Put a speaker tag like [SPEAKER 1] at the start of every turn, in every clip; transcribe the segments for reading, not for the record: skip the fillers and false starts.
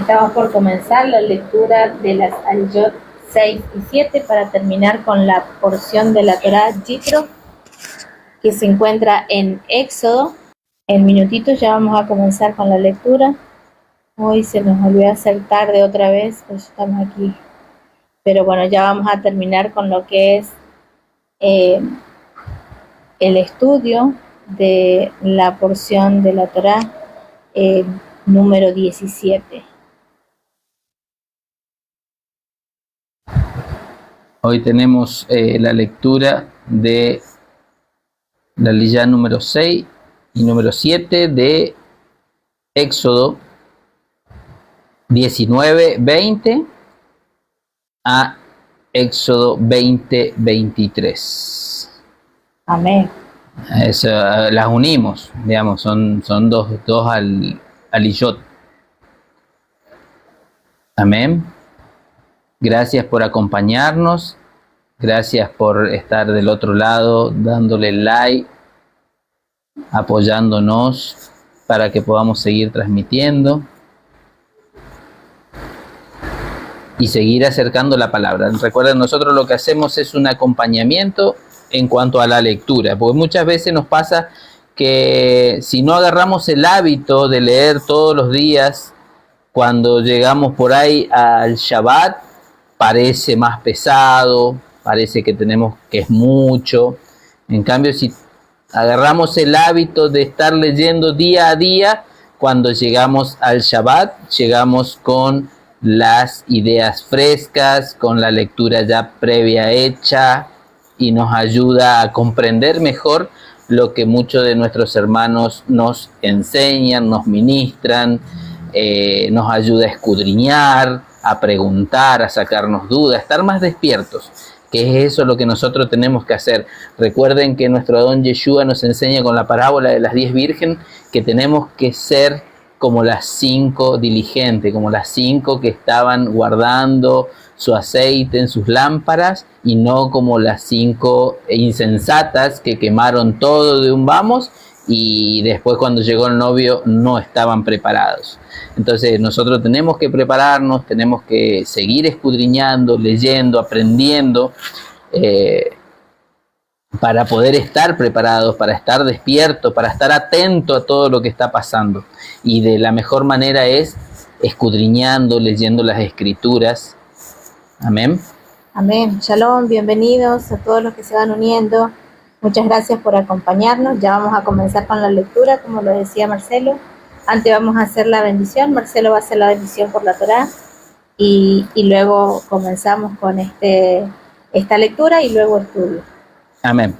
[SPEAKER 1] Estamos por comenzar la lectura de las Aliyot 6 y 7 para terminar con la porción de la Torá Yitro que se encuentra en Éxodo. En minutitos ya vamos a comenzar con la lectura. Hoy se nos olvidó hacer tarde otra vez, pues estamos aquí. Pero bueno, ya vamos a terminar con lo que es el estudio de la porción de la Torá número 17.
[SPEAKER 2] Hoy tenemos la lectura de la Aliyá número 6 y número 7 de Éxodo 19:20 a Éxodo 20:23.
[SPEAKER 1] Amén.
[SPEAKER 2] Las unimos, digamos, son dos Aliyot. Amén. Gracias por acompañarnos, gracias por estar del otro lado, dándole like, apoyándonos para que podamos seguir transmitiendo y seguir acercando la palabra. Recuerden, nosotros lo que hacemos es un acompañamiento en cuanto a la lectura, porque muchas veces nos pasa que si no agarramos el hábito de leer todos los días, cuando llegamos por ahí al Shabbat, parece más pesado, parece que es mucho. En cambio, si agarramos el hábito de estar leyendo día a día, cuando llegamos al Shabbat, llegamos con las ideas frescas, con la lectura ya previa hecha, y nos ayuda a comprender mejor lo que muchos de nuestros hermanos nos enseñan, nos ministran, nos ayuda a escudriñar, a preguntar, a sacarnos dudas, a estar más despiertos, que es eso lo que nosotros tenemos que hacer. Recuerden que nuestro Adón Yeshua nos enseña con la parábola de las 10 vírgenes que tenemos que ser como las 5 diligentes, como las 5 que estaban guardando su aceite en sus lámparas, y no como las 5 insensatas que quemaron todo de un vamos y después cuando llegó el novio no estaban preparados. Entonces nosotros tenemos que prepararnos, tenemos que seguir escudriñando, leyendo, aprendiendo, para poder estar preparados, para estar despiertos, para estar atentos a todo lo que está pasando. Y de la mejor manera es escudriñando, leyendo las escrituras. Amén.
[SPEAKER 1] Amén. Shalom, bienvenidos a todos los que se van uniendo. Muchas gracias por acompañarnos. Ya vamos a comenzar con la lectura, como lo decía Marcelo. Antes vamos a hacer la bendición. Marcelo va a hacer la bendición por la Torá. Y luego comenzamos con esta lectura y luego estudio.
[SPEAKER 2] Amén.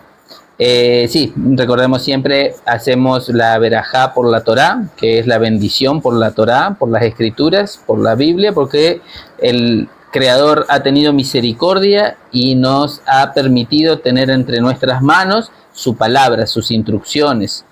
[SPEAKER 2] Sí, recordemos siempre, hacemos la verajá por la Torá, que es la bendición por la Torá, por las escrituras, por la Biblia, porque el Creador ha tenido misericordia y nos ha permitido tener entre nuestras manos su palabra, sus instrucciones,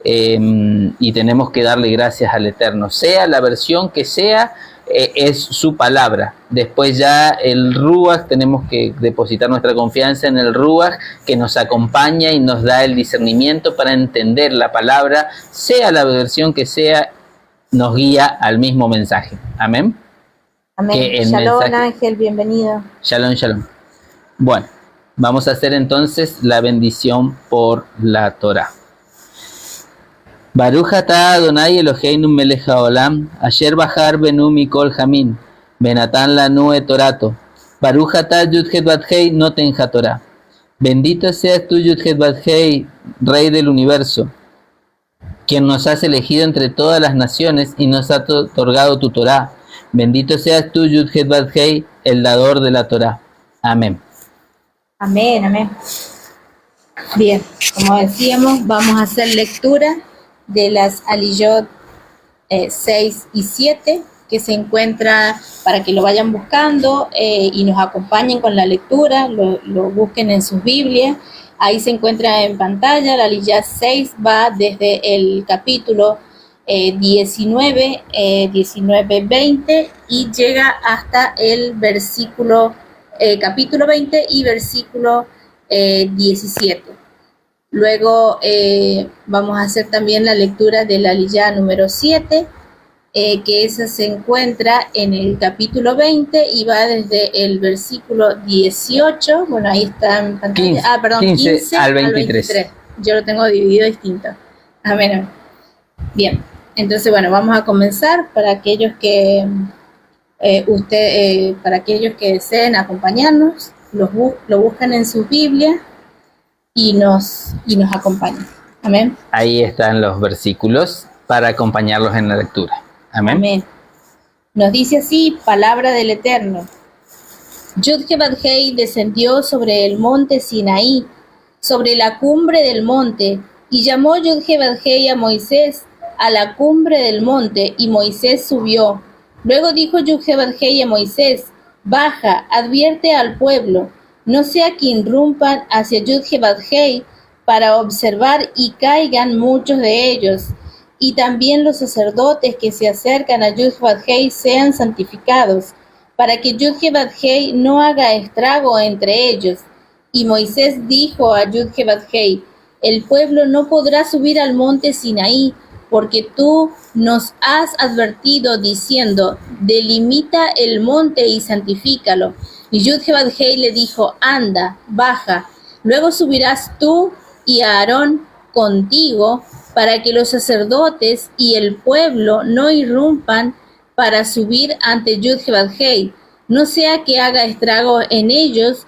[SPEAKER 2] y tenemos que darle gracias al Eterno, sea la versión que sea, es su palabra. Después ya el Ruach, tenemos que depositar nuestra confianza en el Ruach, que nos acompaña y nos da el discernimiento para entender la palabra, sea la versión que sea, nos guía al mismo mensaje. Amén.
[SPEAKER 1] Amén. Shalom, Ángel, bienvenido.
[SPEAKER 2] Shalom, shalom. Bueno, vamos a hacer entonces la bendición por la Torá. Baruch atah Adonai Eloheinu melech haolam, asher bahar benu mikol hamin, benatan lanu et torato. Baruch atah Yud-Het Bat-Hei noten haTorá. Bendito seas tú, Yud-Het Bat-Hei, Rey del universo, quien nos has elegido entre todas las naciones y nos ha otorgado tu Torá. Bendito seas tú, Yud-Het Bat-Hei, el dador de la Torá. Amén.
[SPEAKER 1] Amén, amén. Bien, como decíamos, vamos a hacer lectura de las Aliyot 6 y 7, que se encuentra, para que lo vayan buscando y nos acompañen con la lectura, lo busquen en sus Biblias. Ahí se encuentra en pantalla. La Aliyá 6 va desde el capítulo 19:20 y llega hasta el capítulo 20 y versículo 17. Luego vamos a hacer también la lectura de la Aliyá número 7, que esa se encuentra en el capítulo 20 y va desde el versículo 18, bueno, ahí está en pantalla,
[SPEAKER 2] 15 al 23.
[SPEAKER 1] Yo lo tengo dividido distinto. Amén. Bien, entonces, bueno, vamos a comenzar para aquellos que para aquellos que deseen acompañarnos, lo buscan en sus Biblias y nos acompañan. Amén.
[SPEAKER 2] Ahí están los versículos para acompañarlos en la lectura. Amén.
[SPEAKER 1] Amén. Nos dice así, palabra del Eterno. Yud-Heh-Vav-Hei descendió sobre el monte Sinaí, sobre la cumbre del monte, y llamó Yud-Heh-Vav-Hei a Moisés a la cumbre del monte, y Moisés subió. Luego dijo Yud-Heh-Vav-Hei a Moisés, baja, advierte al pueblo, no sea que irrumpan hacia Yud-Heh-Vav-Hei para observar y caigan muchos de ellos, y también los sacerdotes que se acercan a Yud-Heh-Vav-Hei sean santificados, para que Yud-Heh-Vav-Hei no haga estrago entre ellos. Y Moisés dijo a Yud-Heh-Vav-Hei, el pueblo no podrá subir al monte Sinaí, porque tú nos has advertido diciendo, delimita el monte y santifícalo. Y Yud-Heh-Vav-Hei le dijo, anda, baja, luego subirás tú y Aarón contigo, para que los sacerdotes y el pueblo no irrumpan para subir ante Yud-Heh-Vav-Hei, no sea que haga estrago en ellos.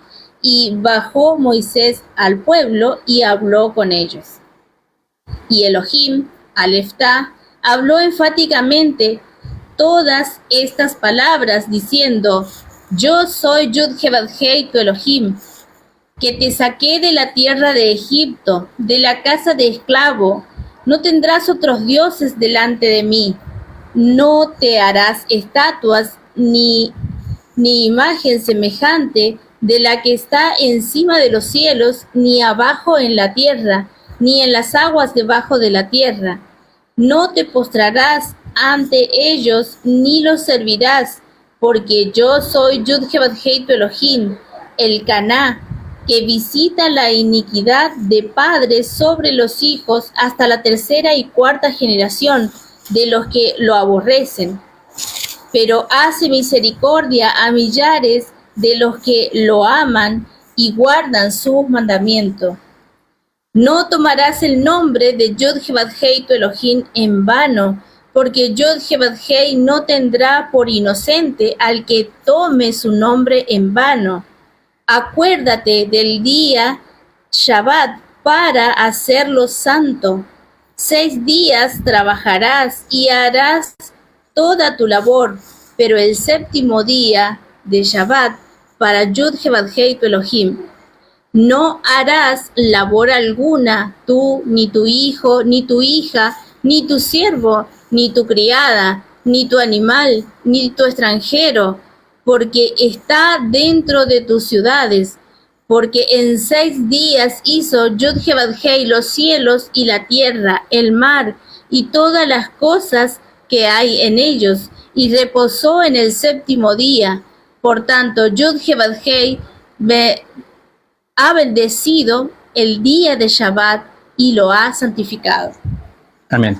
[SPEAKER 1] Y bajó Moisés al pueblo y habló con ellos. Y Elohim, Aleftá, habló enfáticamente todas estas palabras, diciendo, yo soy Yud-Heh-Vav-Hei, tu Elohim, que te saqué de la tierra de Egipto, de la casa de esclavo. No tendrás otros dioses delante de mí. No te harás estatuas ni imagen semejante de la que está encima de los cielos, ni abajo en la tierra, ni en las aguas debajo de la tierra. No te postrarás ante ellos, ni los servirás, porque yo soy Yud-Heh-Vav-Hei, tu Elohim, el Caná, que visita la iniquidad de padres sobre los hijos hasta la tercera y cuarta generación de los que lo aborrecen. Pero hace misericordia a millares de los que lo aman y guardan sus mandamientos. No tomarás el nombre de Yud-Heh-Vav-Hei, tu Elohim, en vano, porque Yud-Heh-Vav-Hei no tendrá por inocente al que tome su nombre en vano. Acuérdate del día Shabbat para hacerlo santo. 6 días trabajarás y harás toda tu labor, pero el séptimo día de Shabbat para Yud-Heh-Vav-Hei, tu Elohim. No harás labor alguna, tú, ni tu hijo, ni tu hija, ni tu siervo, ni tu criada, ni tu animal, ni tu extranjero, porque está dentro de tus ciudades, porque en 6 días hizo Yud-Heh-Vav-Hei los cielos y la tierra, el mar y todas las cosas que hay en ellos, y reposó en el séptimo día. Por tanto, Yud-Heh-Vav-Hei ha bendecido el día de Shabbat y lo ha santificado.
[SPEAKER 2] Amén.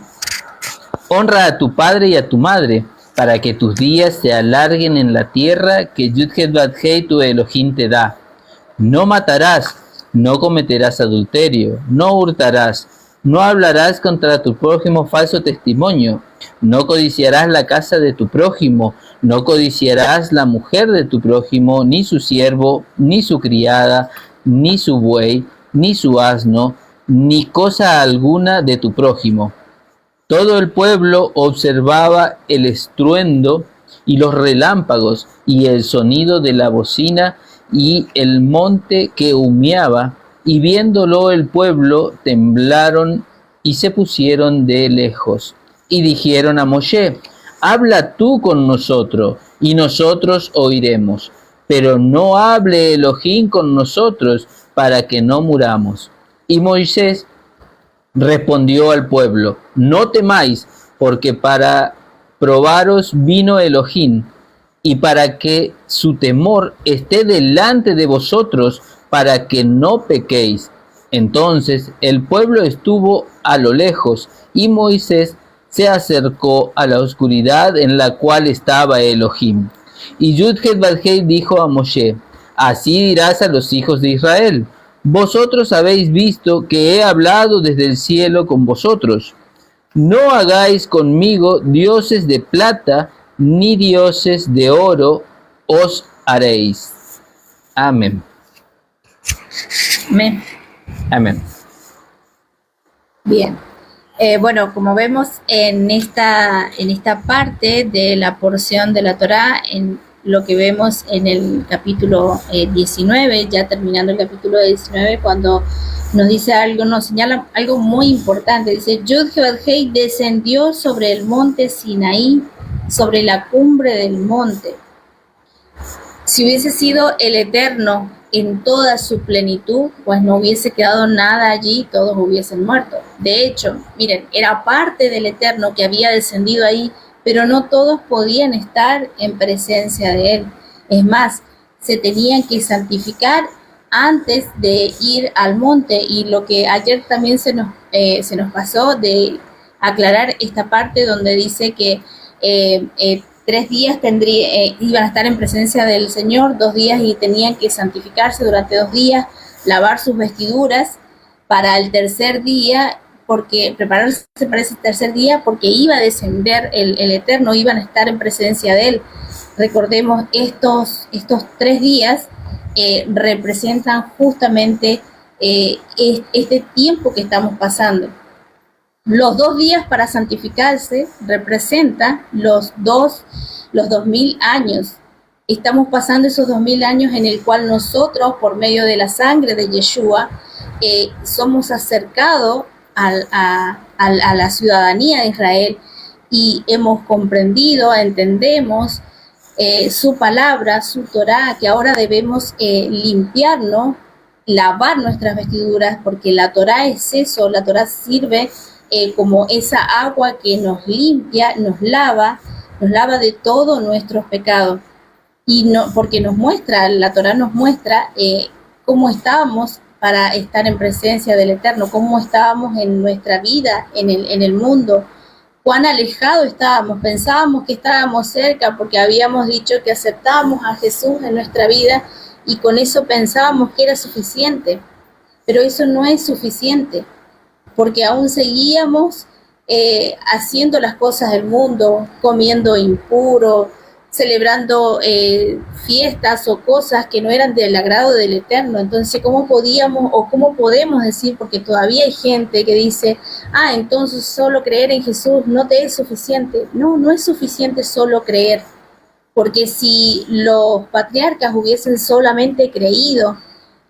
[SPEAKER 2] Honra a tu padre y a tu madre, para que tus días se alarguen en la tierra que Yud-Heh-Vav-Hei, tu Elohim, te da. No matarás, no cometerás adulterio, no hurtarás, no hablarás contra tu prójimo falso testimonio, no codiciarás la casa de tu prójimo, no codiciarás la mujer de tu prójimo, ni su siervo, ni su criada, ni su buey, ni su asno, ni cosa alguna de tu prójimo. Todo el pueblo observaba el estruendo y los relámpagos y el sonido de la bocina y el monte que humeaba, y viéndolo el pueblo temblaron y se pusieron de lejos. Y dijeron a Moshe, habla tú con nosotros, y nosotros oiremos, pero no hable Elohim con nosotros, para que no muramos. Y Moisés respondió al pueblo, no temáis, porque para probaros vino Elohim, y para que su temor esté delante de vosotros, para que no pequéis. Entonces el pueblo estuvo a lo lejos, y Moisés se acercó a la oscuridad en la cual estaba Elohim. Y Yud-Heh-Vav-Heh dijo a Moshe: así dirás a los hijos de Israel: vosotros habéis visto que he hablado desde el cielo con vosotros. No hagáis conmigo dioses de plata, ni dioses de oro os haréis. Amén.
[SPEAKER 1] Amén.
[SPEAKER 2] Amén.
[SPEAKER 1] Bien. Bueno, como vemos en esta parte de la porción de la Torá, en lo que vemos en el capítulo 19, ya terminando el capítulo 19, cuando nos dice algo, nos señala algo muy importante. Dice: Yud-Heh-Vav-Heh descendió sobre el monte Sinaí, sobre la cumbre del monte. Si hubiese sido el Eterno en toda su plenitud, pues no hubiese quedado nada allí, todos hubiesen muerto. De hecho, miren, era parte del Eterno que había descendido ahí, pero no todos podían estar en presencia de Él. Es más, se tenían que santificar antes de ir al monte, y lo que ayer también se nos pasó de aclarar esta parte donde dice que 3 días iban a estar en presencia del Señor, 2 días, y tenían que santificarse durante 2 días, lavar sus vestiduras para el tercer día, porque prepararse para ese tercer día, porque iba a descender el Eterno, iban a estar en presencia de Él. Recordemos, estos 3 días representan justamente este tiempo que estamos pasando. Los 2 días para santificarse representan los 2000 años. Estamos pasando esos 2000 años en el cual nosotros, por medio de la sangre de Yeshua, somos acercados a la ciudadanía de Israel, y hemos comprendido, entendemos su palabra, su Torá, que ahora debemos limpiarnos, lavar nuestras vestiduras, porque la Torá es eso. La Torá sirve como esa agua que nos limpia, nos lava de todos nuestros pecados. Y no, porque la Torá nos muestra cómo estábamos para estar en presencia del Eterno, cómo estábamos en nuestra vida, en el mundo, cuán alejados estábamos. Pensábamos que estábamos cerca porque habíamos dicho que aceptábamos a Jesús en nuestra vida, y con eso pensábamos que era suficiente, pero eso no es suficiente, porque aún seguíamos haciendo las cosas del mundo, comiendo impuro, celebrando fiestas o cosas que no eran del agrado del Eterno. Entonces, ¿cómo podemos decir? Porque todavía hay gente que dice: entonces solo creer en Jesús no te es suficiente. No, no es suficiente solo creer, porque si los patriarcas hubiesen solamente creído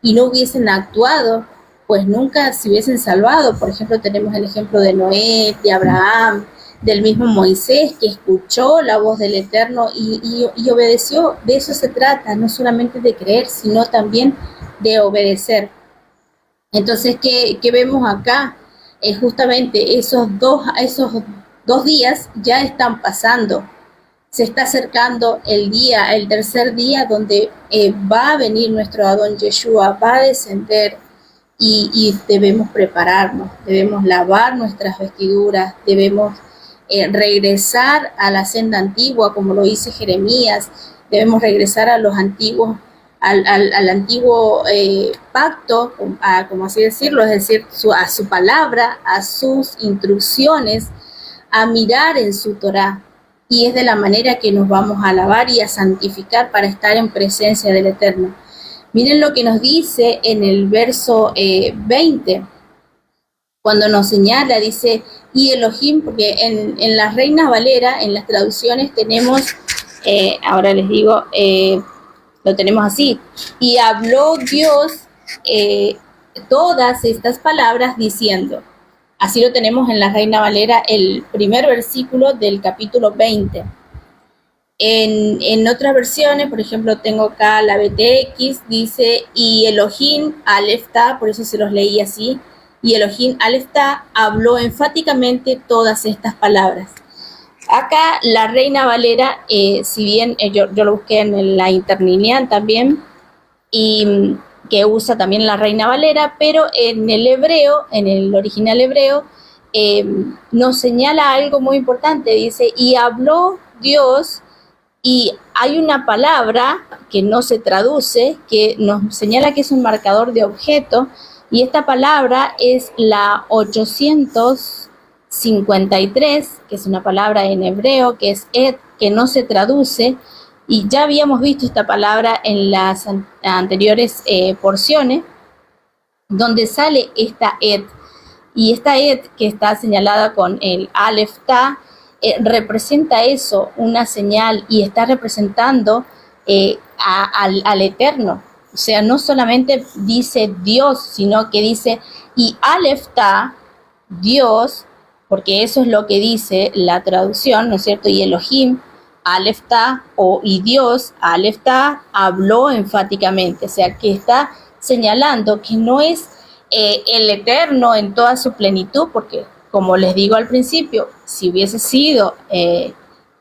[SPEAKER 1] y no hubiesen actuado, pues nunca se hubiesen salvado. Por ejemplo, tenemos el ejemplo de Noé, de Abraham, del mismo Moisés, que escuchó la voz del Eterno y obedeció. De eso se trata, no solamente de creer, sino también de obedecer. Entonces, ¿qué vemos acá? Justamente esos dos días ya están pasando. Se está acercando el tercer día, donde va a venir nuestro Adón Yeshua, va a descender. Y debemos prepararnos, debemos lavar nuestras vestiduras, debemos regresar a la senda antigua, como lo dice Jeremías. Debemos regresar a los antiguos, al antiguo pacto, como así decirlo, es decir, a su palabra, a sus instrucciones, a mirar en su Torá. Y es de la manera que nos vamos a lavar y a santificar para estar en presencia del Eterno. Miren lo que nos dice en el verso 20, cuando nos señala, dice: y Elohim, porque en las Reinas Valera, en las traducciones tenemos, ahora les digo, lo tenemos así: y habló Dios todas estas palabras diciendo. Así lo tenemos en la Reina Valera, el primer versículo del capítulo 20. En otras versiones, por ejemplo, tengo acá la BTX, dice: y Elohim Aleftá, por eso se los leí así, y Elohim Aleftá habló enfáticamente todas estas palabras. Acá la Reina Valera, si bien yo lo busqué en la interlineal también, y que usa también la Reina Valera, pero en el hebreo, en el original hebreo, nos señala algo muy importante. Dice, y habló Dios, y hay una palabra que no se traduce, que nos señala que es un marcador de objeto, y esta palabra es la 853, que es una palabra en hebreo, que es et, que no se traduce, y ya habíamos visto esta palabra en las anteriores porciones, donde sale esta et, y esta et que está señalada con el Aleph Ta, representa eso, una señal, y está representando al Eterno. O sea, no solamente dice Dios, sino que dice, y Aleph Ta, Dios, porque eso es lo que dice la traducción, ¿no es cierto? Y Elohim, Aleph Ta, y Dios, Aleph Ta, habló enfáticamente. O sea, que está señalando que no es el Eterno en toda su plenitud, porque, como les digo al principio, si hubiese sido el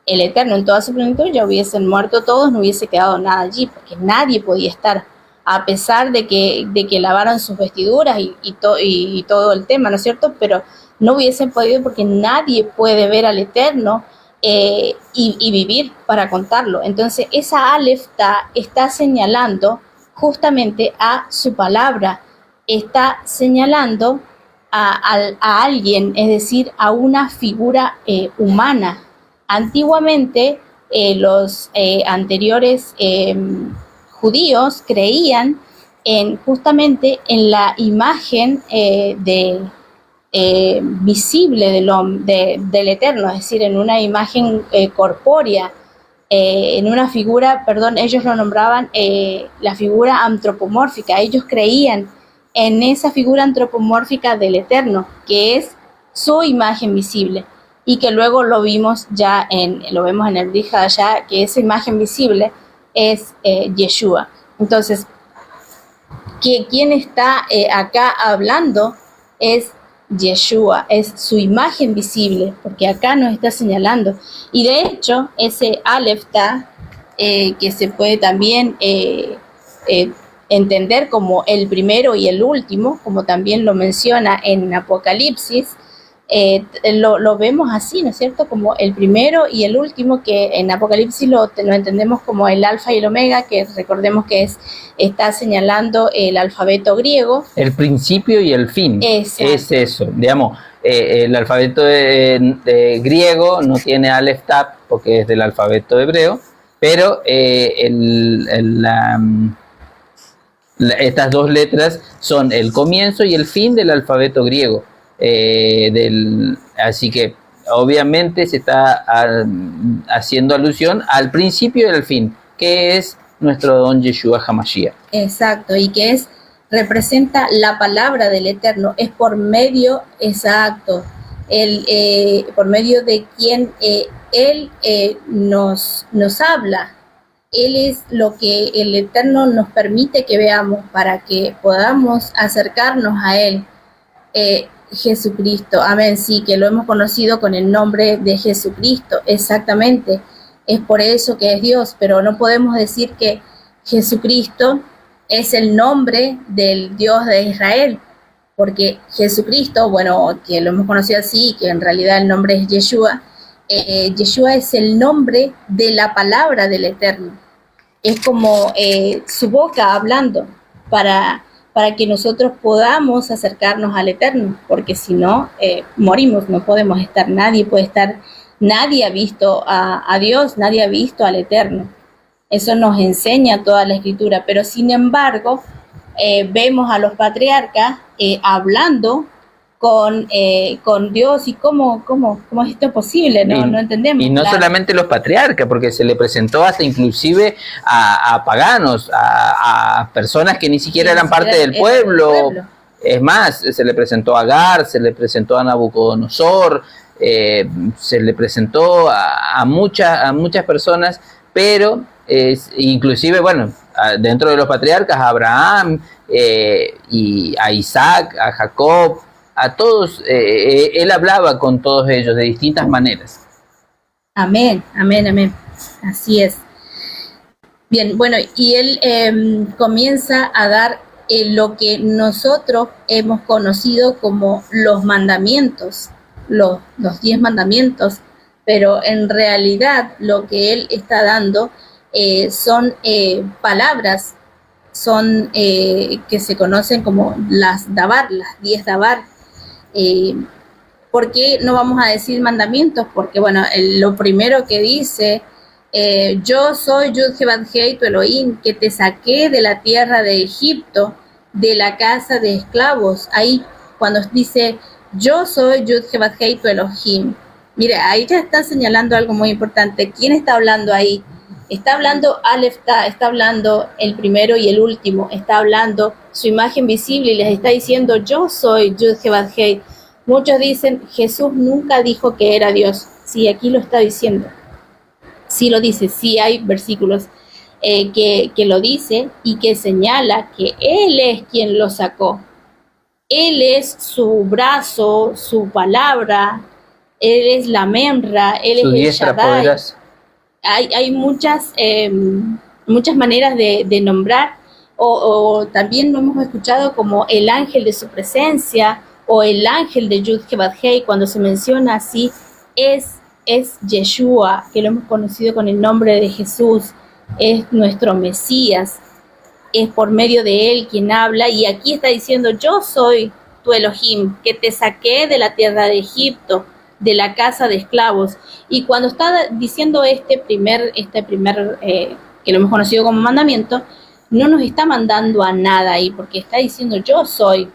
[SPEAKER 1] Eterno en toda su plenitud, ya hubiesen muerto todos, no hubiese quedado nada allí, porque nadie podía estar, a pesar de que lavaran sus vestiduras y todo el tema, ¿no es cierto? Pero no hubiesen podido, porque nadie puede ver al Eterno y vivir para contarlo. Entonces, esa Aleph Ta está señalando justamente a su palabra, está señalando a alguien, es decir, a una figura humana. Antiguamente, los anteriores judíos creían justamente en la imagen visible del Eterno, es decir, en una imagen corpórea, en una figura, ellos lo nombraban la figura antropomórfica. Ellos creían en esa figura antropomórfica del Eterno, que es su imagen visible, y que luego lo vemos en el Brit Hadashah, que esa imagen visible es Yeshua. Entonces, quien está acá hablando es Yeshua, es su imagen visible, porque acá nos está señalando. Y de hecho, ese Aleph Ta, que se puede también entender como el primero y el último, como también lo menciona en Apocalipsis, lo vemos así, ¿no es cierto? Como el primero y el último, que en Apocalipsis lo entendemos como el alfa y el omega, que recordemos que está señalando el alfabeto griego.
[SPEAKER 2] El principio y el fin.
[SPEAKER 1] Exacto.
[SPEAKER 2] Es eso, digamos, el alfabeto griego no tiene Aleph Tap porque es del alfabeto hebreo, pero estas dos letras son el comienzo y el fin del alfabeto griego. Así que obviamente se está haciendo alusión al principio y al fin, que es nuestro don Yeshua HaMashiach.
[SPEAKER 1] Exacto, y que representa la palabra del Eterno, es por medio, exacto, por medio de quien Él nos habla. Él es lo que el Eterno nos permite que veamos para que podamos acercarnos a Él. Jesucristo, amén, sí, que lo hemos conocido con el nombre de Jesucristo, exactamente, es por eso que es Dios, pero no podemos decir que Jesucristo es el nombre del Dios de Israel, porque Jesucristo, bueno, que lo hemos conocido así, que en realidad el nombre es Yeshua, Yeshua es el nombre de la palabra del Eterno, es como su boca hablando para que nosotros podamos acercarnos al Eterno, porque si no, morimos, no podemos estar, nadie puede estar, nadie ha visto a Dios, nadie ha visto al Eterno. Eso nos enseña toda la Escritura, pero sin embargo, vemos a los patriarcas hablando con Dios, y cómo es esto posible, no entendemos.
[SPEAKER 2] Y no solamente los patriarcas, porque se le presentó hasta inclusive a paganos, a personas que ni siquiera eran parte del pueblo. Es más, se le presentó a Agar, se le presentó a Nabucodonosor, se le presentó a muchas personas, pero inclusive, bueno, dentro de los patriarcas, a Abraham, y a Isaac, a Jacob, a todos, él hablaba con todos ellos de distintas maneras.
[SPEAKER 1] Amén, amén, amén. Así es. Bien, bueno, y él comienza a dar lo que nosotros hemos conocido como los mandamientos. los 10 mandamientos, pero en realidad lo que él está dando son palabras, son que se conocen como las dabar, las 10 dabar. ¿Por qué no vamos a decir mandamientos? Porque, bueno, lo primero que dice, yo soy Yud-Heh-Vav-Heh, tu Elohim, que te saqué de la tierra de Egipto, de la casa de esclavos. Ahí, cuando dice, yo soy Yud-Heh-Vav-Heh, tu Elohim. Mire, ahí ya está señalando algo muy importante. ¿Quién está hablando ahí? Está hablando Aleph Ta, está hablando el primero y el último, está hablando su imagen visible y les está diciendo, yo soy Yud-Heh-Vav-Heh. Muchos dicen, Jesús nunca dijo que era Dios. Sí, aquí lo está diciendo. Sí lo dice, sí hay versículos que lo dice y que señala que Él es quien lo sacó. Él es su brazo, su palabra, Él es la Memra, Él
[SPEAKER 2] Su
[SPEAKER 1] es el
[SPEAKER 2] diestra
[SPEAKER 1] Shaddai.
[SPEAKER 2] poderosa.
[SPEAKER 1] Hay muchas maneras de nombrar, o también lo hemos escuchado como el ángel de su presencia, o el ángel de Yud-Heh-Vav-Heh. Cuando se menciona así, es Yeshua, que lo hemos conocido con el nombre de Jesús, es nuestro Mesías, es por medio de él quien habla, y aquí está diciendo, yo soy tu Elohim, que te saqué de la tierra de Egipto, de la casa de esclavos. Y cuando está diciendo este primer que lo hemos conocido como mandamiento, no nos está mandando a nada ahí, porque está diciendo, yo soy.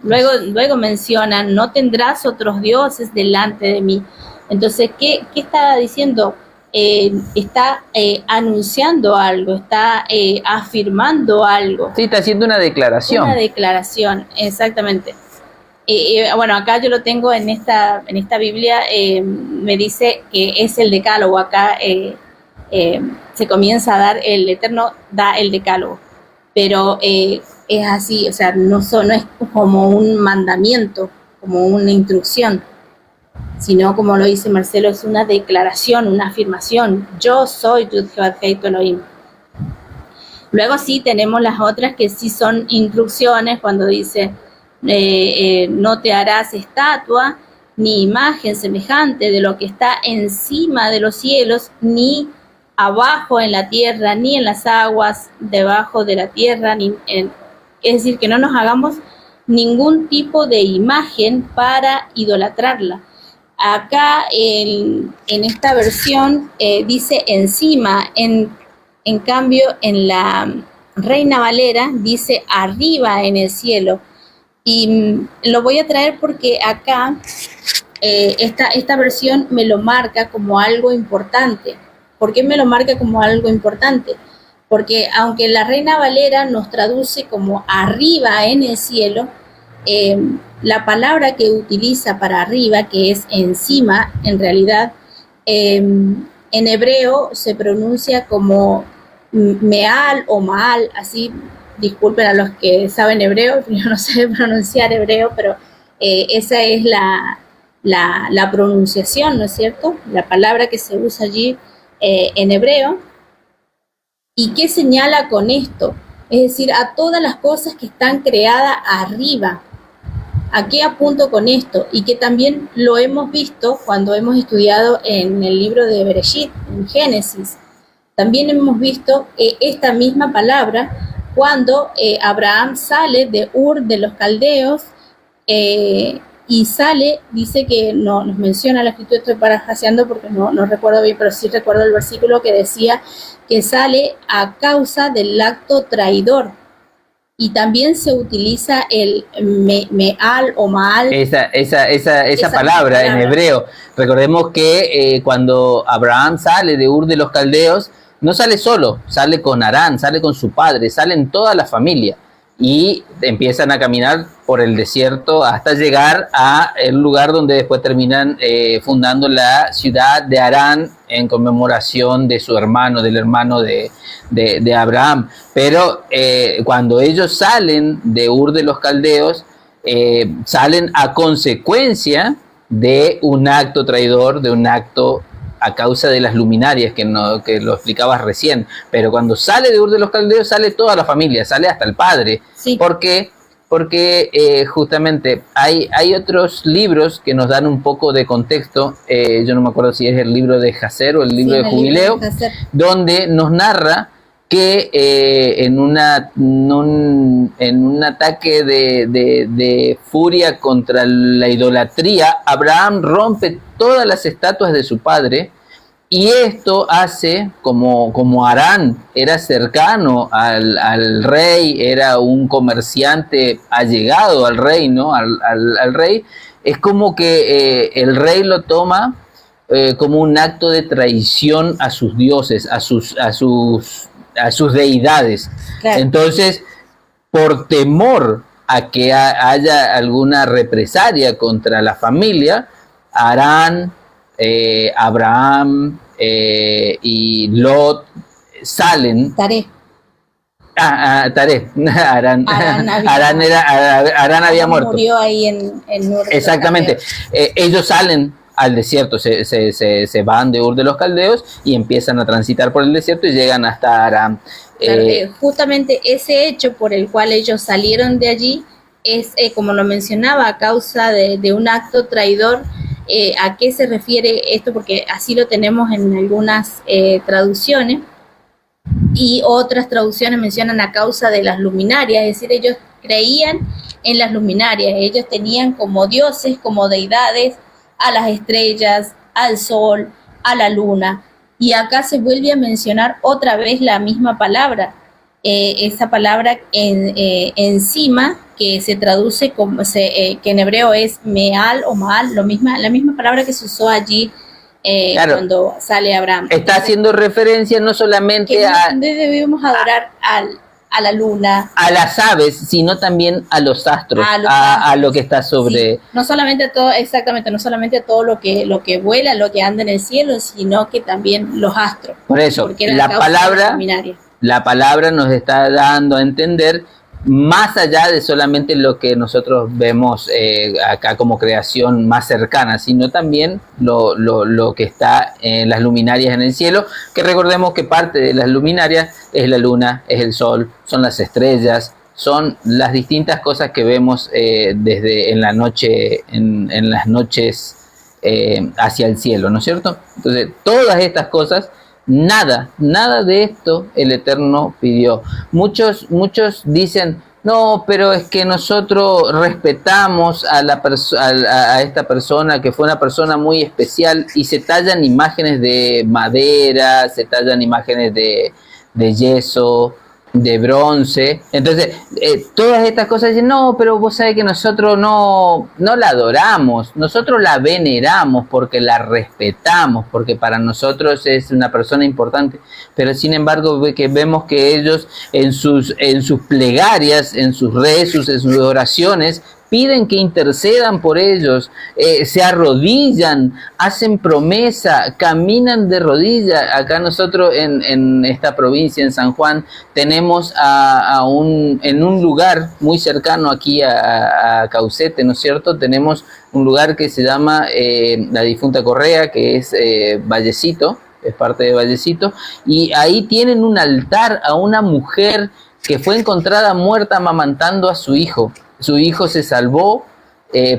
[SPEAKER 1] Luego mencionan, no tendrás otros dioses delante de mí. Entonces, ¿qué está diciendo? Está anunciando algo, está afirmando algo.
[SPEAKER 2] Sí, está haciendo una declaración.
[SPEAKER 1] Una declaración, exactamente. Bueno, acá yo lo tengo en esta Biblia, me dice que es el decálogo. Acá se comienza a dar, el Eterno da el decálogo, pero es así, o sea, no es como un mandamiento, como una instrucción, sino, como lo dice Marcelo, es una declaración, una afirmación. Yo soy Yud-Heh-Vav-Heh, tu Elohim. Luego sí tenemos las otras que sí son instrucciones, cuando dice no te harás estatua ni imagen semejante de lo que está encima de los cielos, ni abajo en la tierra, ni en las aguas debajo de la tierra, es decir, que no nos hagamos ningún tipo de imagen para idolatrarla. Acá en esta versión dice encima, en cambio en la Reina Valera dice arriba en el cielo. Y lo voy a traer porque acá esta versión me lo marca como algo importante. ¿Por qué me lo marca como algo importante? Porque aunque la Reina Valera nos traduce como arriba en el cielo, la palabra que utiliza para arriba, que es encima, en realidad, en hebreo se pronuncia como meal o maal, así. Disculpen a los que saben hebreo, yo no sé pronunciar hebreo, pero esa es la pronunciación, ¿no es cierto? La palabra que se usa allí en hebreo. ¿Y qué señala con esto? Es decir, a todas las cosas que están creadas arriba. ¿A qué apunto con esto? Y que también lo hemos visto cuando hemos estudiado en el libro de Bereshit, en Génesis. También hemos visto esta misma palabra cuando Abraham sale de Ur de los Caldeos y sale, dice que no nos menciona la escritura, estoy parafraseando porque no recuerdo bien, pero sí recuerdo el versículo que decía que sale a causa del acto traidor. Y también se utiliza el meal o maal.
[SPEAKER 2] Esa palabra en hebreo. Recordemos que cuando Abraham sale de Ur de los Caldeos, no sale solo, sale con Harán, sale con su padre, salen toda la familia y empiezan a caminar por el desierto hasta llegar a el lugar donde después terminan fundando la ciudad de Harán en conmemoración de su hermano, del hermano de Abraham. Pero cuando ellos salen de Ur de los Caldeos, salen a consecuencia de un acto traidor, de un acto a causa de las luminarias que lo explicabas recién. Pero cuando sale de Ur de los Caldeos, sale toda la familia, sale hasta el padre.
[SPEAKER 1] Sí.
[SPEAKER 2] ¿Por qué? porque justamente hay otros libros que nos dan un poco de contexto. Yo no me acuerdo si es el libro de Jasser o el libro de Jubileo, donde nos narra que en un ataque de furia contra la idolatría, Abraham rompe todas las estatuas de su padre, y esto hace, como Harán era cercano al rey, era un comerciante allegado al rey, ¿no? al rey, es como que el rey lo toma como un acto de traición a sus dioses, a sus deidades. Claro. Entonces, por temor a que haya alguna represalia contra la familia, Harán, Abraham y Lot salen.
[SPEAKER 1] Taré.
[SPEAKER 2] Taré. Harán había muerto.
[SPEAKER 1] Murió ahí en Ur.
[SPEAKER 2] Exactamente. Ellos salen al desierto, se van de Ur de los Caldeos y empiezan a transitar por el desierto y llegan hasta Aram.
[SPEAKER 1] Claro, justamente ese hecho por el cual ellos salieron de allí es, como lo mencionaba, a causa de un acto traidor. ¿A qué se refiere esto? Porque así lo tenemos en algunas traducciones, y otras traducciones mencionan a causa de las luminarias, es decir, ellos creían en las luminarias, ellos tenían como dioses, como deidades, a las estrellas, al sol, a la luna, y acá se vuelve a mencionar otra vez la misma palabra, esa palabra encima, que se traduce como que en hebreo es meal o maal, la misma palabra que se usó allí claro, cuando sale Abraham.
[SPEAKER 2] Está haciendo referencia no solamente a...
[SPEAKER 1] debemos adorar a la luna,
[SPEAKER 2] a las aves, sino también a los astros, a lo que está sobre...
[SPEAKER 1] Sí, no solamente a todo, exactamente, no solamente a todo lo que vuela, lo que anda en el cielo, sino que también los astros.
[SPEAKER 2] Por eso, la palabra nos está dando a entender más allá de solamente lo que nosotros vemos acá como creación más cercana, sino también lo que está en las luminarias en el cielo, que recordemos que parte de las luminarias es la luna, es el sol, son las estrellas, son las distintas cosas que vemos desde en la noche, en las noches hacia el cielo, ¿no es cierto? Entonces, todas estas cosas, nada de esto el Eterno pidió. Muchos dicen, no, pero es que nosotros respetamos a esta persona, que fue una persona muy especial, y se tallan imágenes de madera, se tallan imágenes de yeso, de bronce. Entonces, todas estas cosas dicen, no, pero vos sabés que nosotros no la adoramos, nosotros la veneramos porque la respetamos, porque para nosotros es una persona importante, pero sin embargo que vemos que ellos en sus plegarias, en sus rezos, en sus oraciones, piden que intercedan por ellos, se arrodillan, hacen promesa, caminan de rodillas. Acá nosotros en esta provincia, en San Juan, tenemos en un lugar muy cercano aquí a Caucete, ¿no es cierto? Tenemos un lugar que se llama la Difunta Correa, que es Vallecito, es parte de Vallecito, y ahí tienen un altar a una mujer que fue encontrada muerta amamantando a su hijo. Su hijo se salvó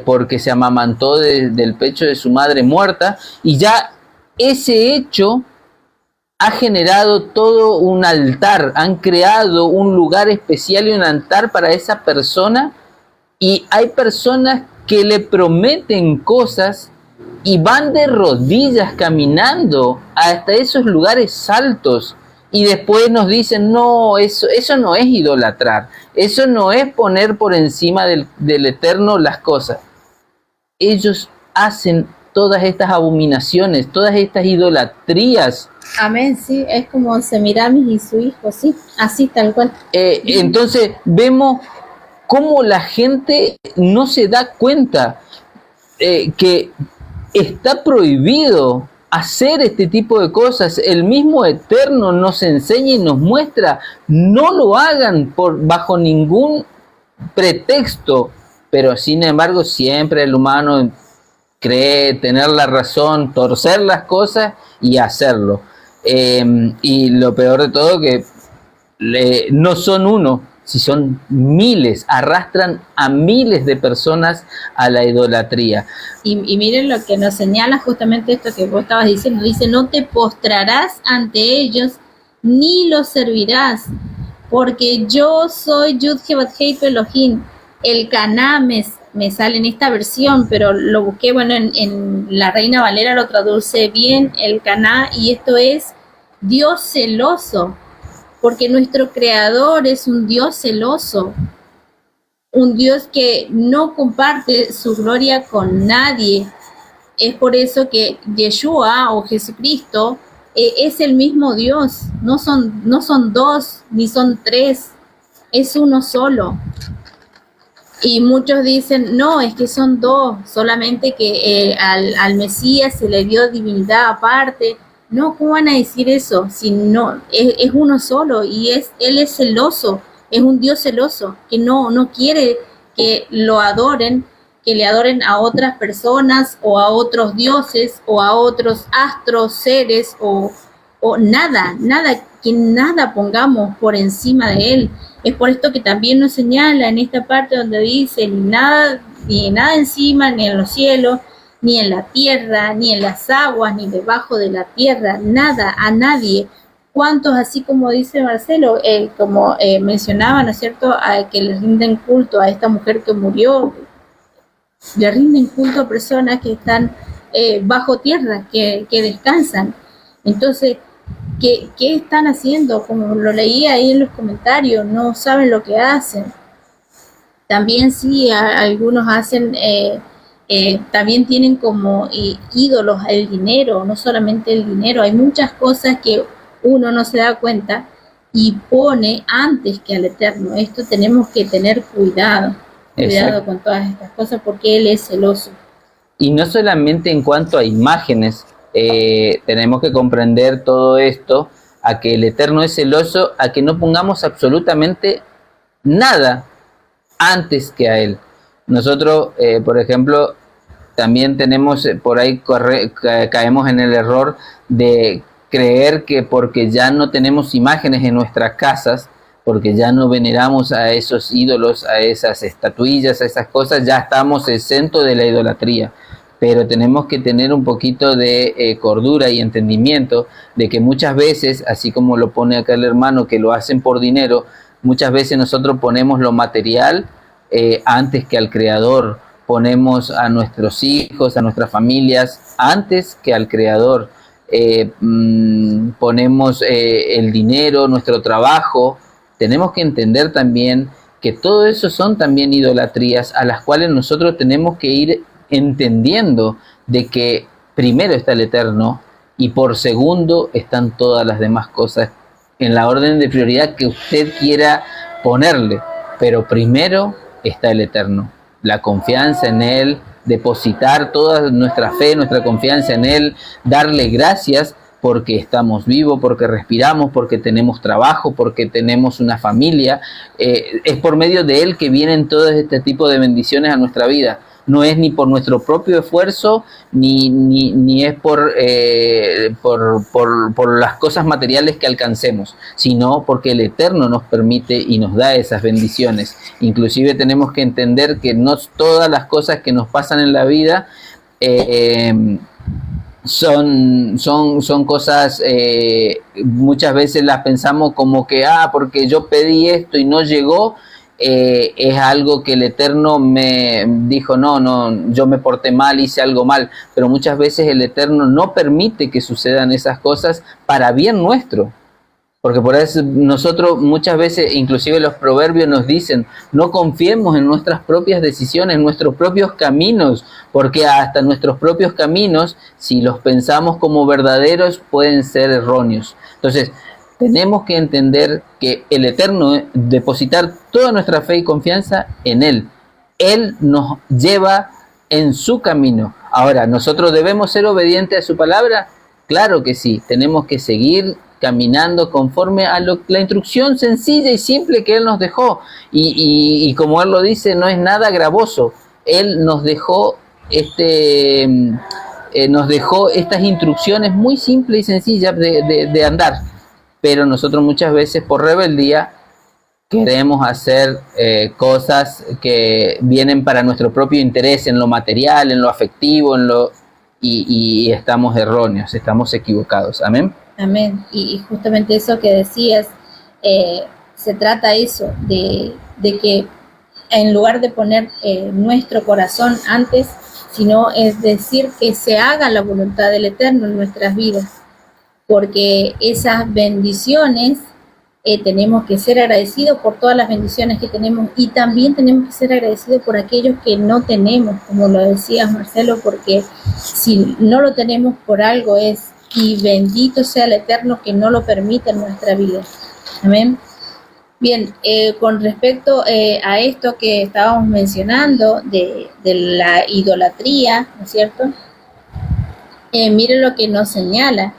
[SPEAKER 2] porque se amamantó del pecho de su madre muerta, y ya ese hecho ha generado todo un altar, han creado un lugar especial y un altar para esa persona, y hay personas que le prometen cosas y van de rodillas caminando hasta esos lugares altos. Y después nos dicen, no, eso no es idolatrar, eso no es poner por encima del Eterno las cosas. Ellos hacen todas estas abominaciones, todas estas idolatrías.
[SPEAKER 1] Amén, sí, es como Semiramis y su hijo, sí, así tal cual.
[SPEAKER 2] Entonces vemos cómo la gente no se da cuenta que está prohibido hacer este tipo de cosas. El mismo Eterno nos enseña y nos muestra, no lo hagan bajo ningún pretexto, pero sin embargo siempre el humano cree tener la razón, torcer las cosas y hacerlo. Y lo peor de todo que no son uno, Si son miles, arrastran a miles de personas a la idolatría.
[SPEAKER 1] Y miren lo que nos señala justamente esto que vos estabas diciendo. Dice, no te postrarás ante ellos, ni los servirás, porque yo soy Yud-Heh-Vav-Hei Elohim. El Caná me sale en esta versión, pero lo busqué, bueno, en la Reina Valera lo traduce bien, el Caná, y esto es Dios celoso, porque nuestro Creador es un Dios celoso, un Dios que no comparte su gloria con nadie. Es por eso que Yeshua o Jesucristo es el mismo Dios, no son dos ni son tres, es uno solo. Y muchos dicen, no, es que son dos, solamente que al Mesías se le dio divinidad aparte. No, ¿cómo van a decir eso? Si no, es uno solo y él es celoso, es un Dios celoso, que no quiere que lo adoren, que le adoren a otras personas o a otros dioses o a otros astros, seres o nada, que nada pongamos por encima de él. Es por esto que también nos señala en esta parte donde dice, ni nada encima, ni en los cielos, ni en la tierra, ni en las aguas, ni debajo de la tierra, nada, a nadie. ¿Cuántos, así como dice Marcelo, como mencionaba, ¿no es cierto?, que le rinden culto a esta mujer que murió, le rinden culto a personas que están bajo tierra, que descansan? Entonces, ¿qué están haciendo? Como lo leía ahí en los comentarios, no saben lo que hacen. También sí, algunos hacen, también tienen como ídolos el dinero, no solamente el dinero, hay muchas cosas que uno no se da cuenta y pone antes que al Eterno. Esto tenemos que tener cuidado con todas estas cosas porque Él es celoso.
[SPEAKER 2] Y no solamente en cuanto a imágenes, tenemos que comprender todo esto, a que el Eterno es celoso, a que no pongamos absolutamente nada antes que a Él. Nosotros, por ejemplo, también tenemos por ahí, caemos en el error de creer que porque ya no tenemos imágenes en nuestras casas, porque ya no veneramos a esos ídolos, a esas estatuillas, a esas cosas, ya estamos exentos de la idolatría. Pero tenemos que tener un poquito de cordura y entendimiento de que muchas veces, así como lo pone acá el hermano, que lo hacen por dinero, muchas veces nosotros ponemos lo material antes que al Creador, ponemos a nuestros hijos, a nuestras familias antes que al Creador, ponemos el dinero, nuestro trabajo. Tenemos que entender también que todo eso son también idolatrías a las cuales nosotros tenemos que ir entendiendo de que primero está el Eterno y por segundo están todas las demás cosas en la orden de prioridad que usted quiera ponerle, pero primero está el Eterno, la confianza en Él, depositar toda nuestra fe, nuestra confianza en Él, darle gracias porque estamos vivos, porque respiramos, porque tenemos trabajo, porque tenemos una familia. Es por medio de Él que vienen todo este tipo de bendiciones a nuestra vida. No es ni por nuestro propio esfuerzo, ni es por las cosas materiales que alcancemos, sino porque el Eterno nos permite y nos da esas bendiciones. Inclusive tenemos que entender que no todas las cosas que nos pasan en la vida son cosas, muchas veces las pensamos como que, porque yo pedí esto y no llegó, es algo que el Eterno me dijo, no, yo me porté mal, hice algo mal, pero muchas veces el Eterno no permite que sucedan esas cosas para bien nuestro, porque por eso nosotros muchas veces, inclusive los proverbios nos dicen, no confiemos en nuestras propias decisiones, en nuestros propios caminos, porque hasta nuestros propios caminos, si los pensamos como verdaderos, pueden ser erróneos. Entonces, tenemos que entender que el Eterno, depositar toda nuestra fe y confianza en Él. Él nos lleva en su camino. Ahora, ¿nosotros debemos ser obedientes a su palabra? Claro que sí, tenemos que seguir caminando conforme a la instrucción sencilla y simple que Él nos dejó. Y como Él lo dice, no es nada gravoso. Él nos dejó estas instrucciones muy simples y sencillas de andar. Pero nosotros muchas veces por rebeldía queremos hacer cosas que vienen para nuestro propio interés en lo material, en lo afectivo, y estamos erróneos, estamos equivocados. Amén.
[SPEAKER 1] Amén. Y justamente eso que decías, se trata eso, de que en lugar de poner nuestro corazón antes, sino es decir, que se haga la voluntad del Eterno en nuestras vidas, porque esas bendiciones tenemos que ser agradecidos por todas las bendiciones que tenemos, y también tenemos que ser agradecidos por aquellos que no tenemos, como lo decías, Marcelo, porque si no lo tenemos, por algo es, y bendito sea el Eterno que no lo permite en nuestra vida. Amén. Bien, con respecto a esto que estábamos mencionando de la idolatría, ¿no es cierto? Miren lo que nos señala,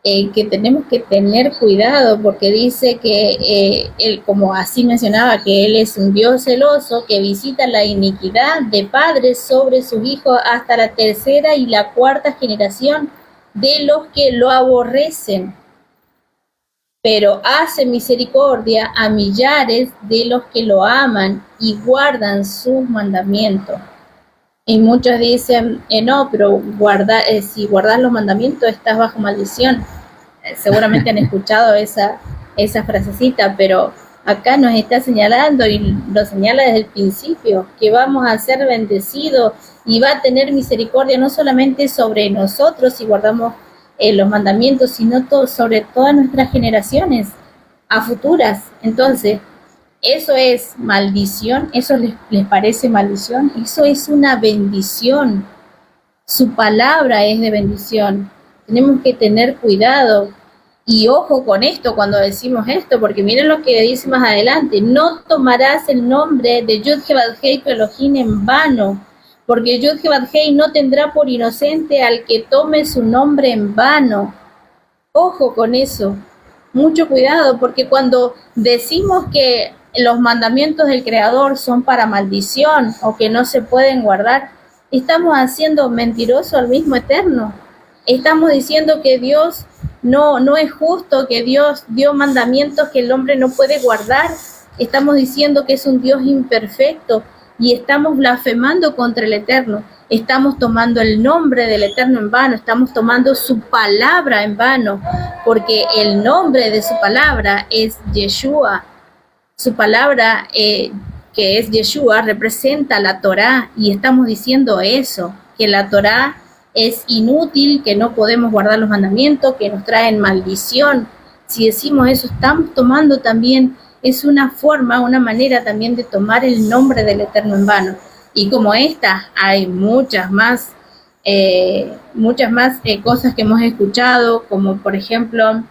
[SPEAKER 1] que tenemos que tener cuidado, porque dice que él, como así mencionaba, que él es un Dios celoso que visita la iniquidad de padres sobre sus hijos hasta la tercera y la cuarta generación de los que lo aborrecen, pero hace misericordia a millares de los que lo aman y guardan sus mandamientos. Y muchos dicen, no, pero si guardas los mandamientos estás bajo maldición. Seguramente han escuchado esa frasecita, pero acá nos está señalando, y lo señala desde el principio, que vamos a ser bendecidos y va a tener misericordia no solamente sobre nosotros si guardamos los mandamientos, sino sobre todas nuestras generaciones a futuras. Entonces, eso es maldición, eso les parece maldición, eso es una bendición. Su palabra es de bendición. Tenemos que tener cuidado y ojo con esto cuando decimos esto, porque miren lo que dice más adelante: no tomarás el nombre de Yud-Heh-Vav-Heh Elohim en vano, porque Yud-Heh-Vav-Heh no tendrá por inocente al que tome su nombre en vano. Ojo con eso, mucho cuidado, porque cuando decimos que los mandamientos del Creador son para maldición o que no se pueden guardar, estamos haciendo mentiroso al mismo Eterno. Estamos diciendo que Dios no es justo, que Dios dio mandamientos que el hombre no puede guardar. Estamos diciendo que es un Dios imperfecto y estamos blasfemando contra el Eterno. Estamos tomando el nombre del Eterno en vano, estamos tomando su palabra en vano, porque el nombre de su palabra es Yeshua. Su palabra, que es Yeshua, representa la Torá, y estamos diciendo eso, que la Torá es inútil, que no podemos guardar los mandamientos, que nos traen maldición. Si decimos eso, estamos tomando también, es una forma, una manera también de tomar el nombre del Eterno en vano. Y como esta, hay muchas más cosas que hemos escuchado, como por ejemplo,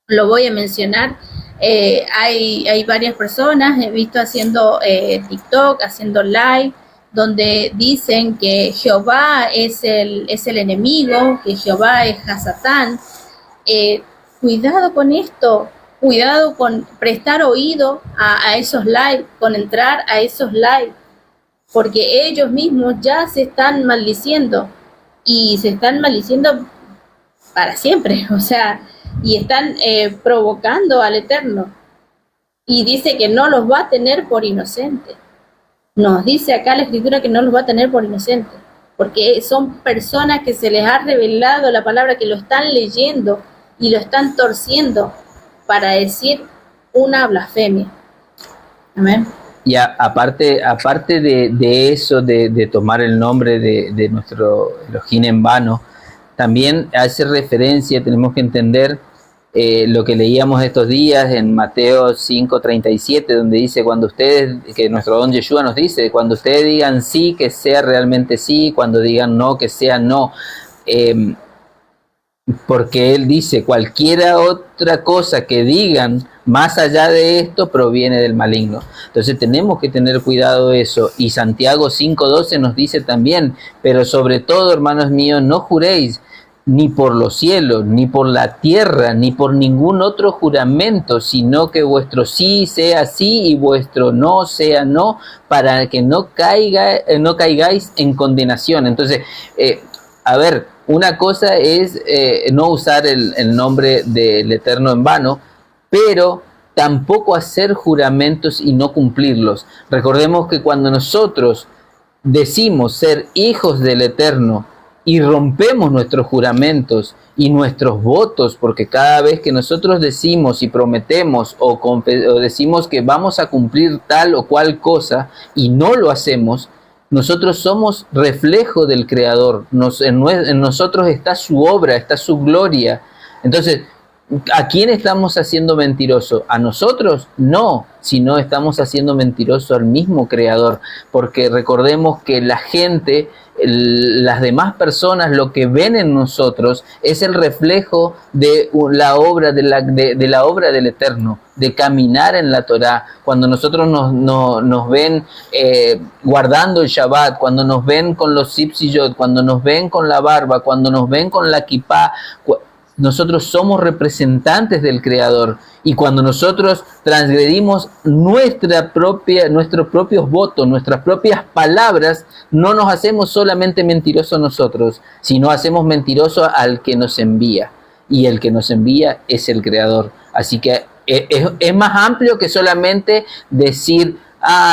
[SPEAKER 1] lo voy a mencionar, hay varias personas, he visto haciendo TikTok, haciendo live, donde dicen que Jehová es el enemigo, que Jehová es Hasatán. Cuidado con esto, cuidado con prestar oído a esos live, con entrar a esos live, porque ellos mismos ya se están maldiciendo, y se están maldiciendo para siempre, o sea, y están provocando al Eterno, y dice que no los va a tener por inocentes. Nos dice acá la Escritura que no los va a tener por inocentes, porque son personas que se les ha revelado la palabra, que lo están leyendo y lo están torciendo para decir una blasfemia. Amén.
[SPEAKER 2] Y aparte de eso, de tomar el nombre de nuestro Elohim en vano, también hace referencia, tenemos que entender lo que leíamos estos días en Mateo 5:37, donde dice, cuando ustedes, que nuestro don Yeshua nos dice, cuando ustedes digan sí, que sea realmente sí, cuando digan no, que sea no. Porque él dice, cualquiera otra cosa que digan más allá de esto proviene del maligno. Entonces tenemos que tener cuidado de eso. Y Santiago 5:12 nos dice también, pero sobre todo, hermanos míos, no juréis ni por los cielos, ni por la tierra, ni por ningún otro juramento, sino que vuestro sí sea sí y vuestro no sea no, para que no caigáis en condenación. Entonces, una cosa es no usar el nombre del Eterno en vano, pero tampoco hacer juramentos y no cumplirlos. Recordemos que cuando nosotros decimos ser hijos del Eterno y rompemos nuestros juramentos y nuestros votos, porque cada vez que nosotros decimos y prometemos o decimos que vamos a cumplir tal o cual cosa y no lo hacemos, nosotros somos reflejo del Creador. En nosotros está su obra, está su gloria. Entonces, ¿a quién estamos haciendo mentiroso? ¿A nosotros? No, sino estamos haciendo mentiroso al mismo Creador, porque recordemos que la gente, las demás personas, lo que ven en nosotros es el reflejo de la obra de la obra del Eterno, de caminar en la Torá. Cuando nosotros nos ven guardando el Shabbat, cuando nos ven con los tzipziyot, cuando nos ven con la barba, cuando nos ven con la kipá, nosotros somos representantes del Creador, y cuando nosotros transgredimos nuestros propios votos, nuestras propias palabras, no nos hacemos solamente mentirosos nosotros, sino hacemos mentiroso al que nos envía, y el que nos envía es el Creador. Así que es más amplio que solamente decir,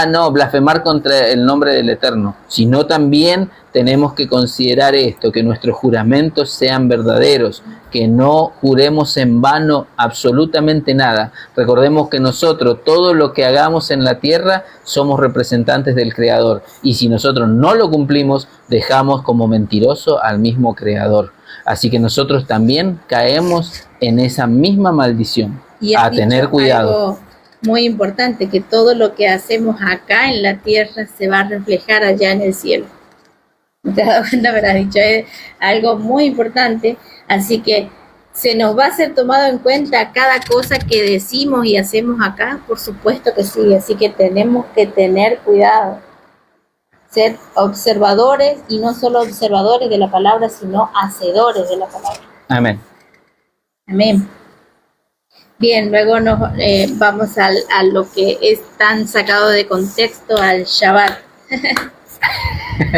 [SPEAKER 2] no, blasfemar contra el nombre del Eterno, sino también tenemos que considerar esto, que nuestros juramentos sean verdaderos, que no juremos en vano absolutamente nada. Recordemos que nosotros, todo lo que hagamos en la tierra, somos representantes del Creador, y si nosotros no lo cumplimos, dejamos como mentiroso al mismo Creador. Así que nosotros también caemos en esa misma maldición.
[SPEAKER 1] Y
[SPEAKER 2] a tener cuidado.
[SPEAKER 1] Algo muy importante, que todo lo que hacemos acá en la tierra se va a reflejar allá en el cielo. ¿Te has dado cuenta? Me lo has dicho, es algo muy importante. Así que se nos va a ser tomado en cuenta cada cosa que decimos y hacemos acá, por supuesto que sí. Así que tenemos que tener cuidado, ser observadores, y no solo observadores de la palabra, sino hacedores de la palabra.
[SPEAKER 2] Amén.
[SPEAKER 1] Amén. Bien, luego nos vamos a lo que es tan sacado de contexto, al Shabbat.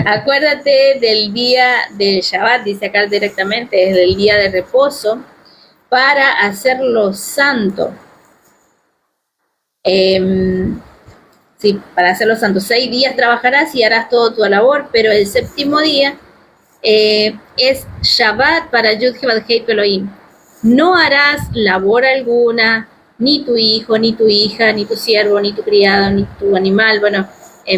[SPEAKER 1] Acuérdate del día del Shabbat, dice acá directamente, es el día de reposo, para hacerlo santo. Sí, para hacerlo santo. 6 días trabajarás y harás todo tu labor, pero el séptimo día es Shabbat para Yud He Vav Hei Elohim. No harás labor alguna, ni tu hijo, ni tu hija, ni tu siervo, ni tu criado, ni tu animal. Bueno,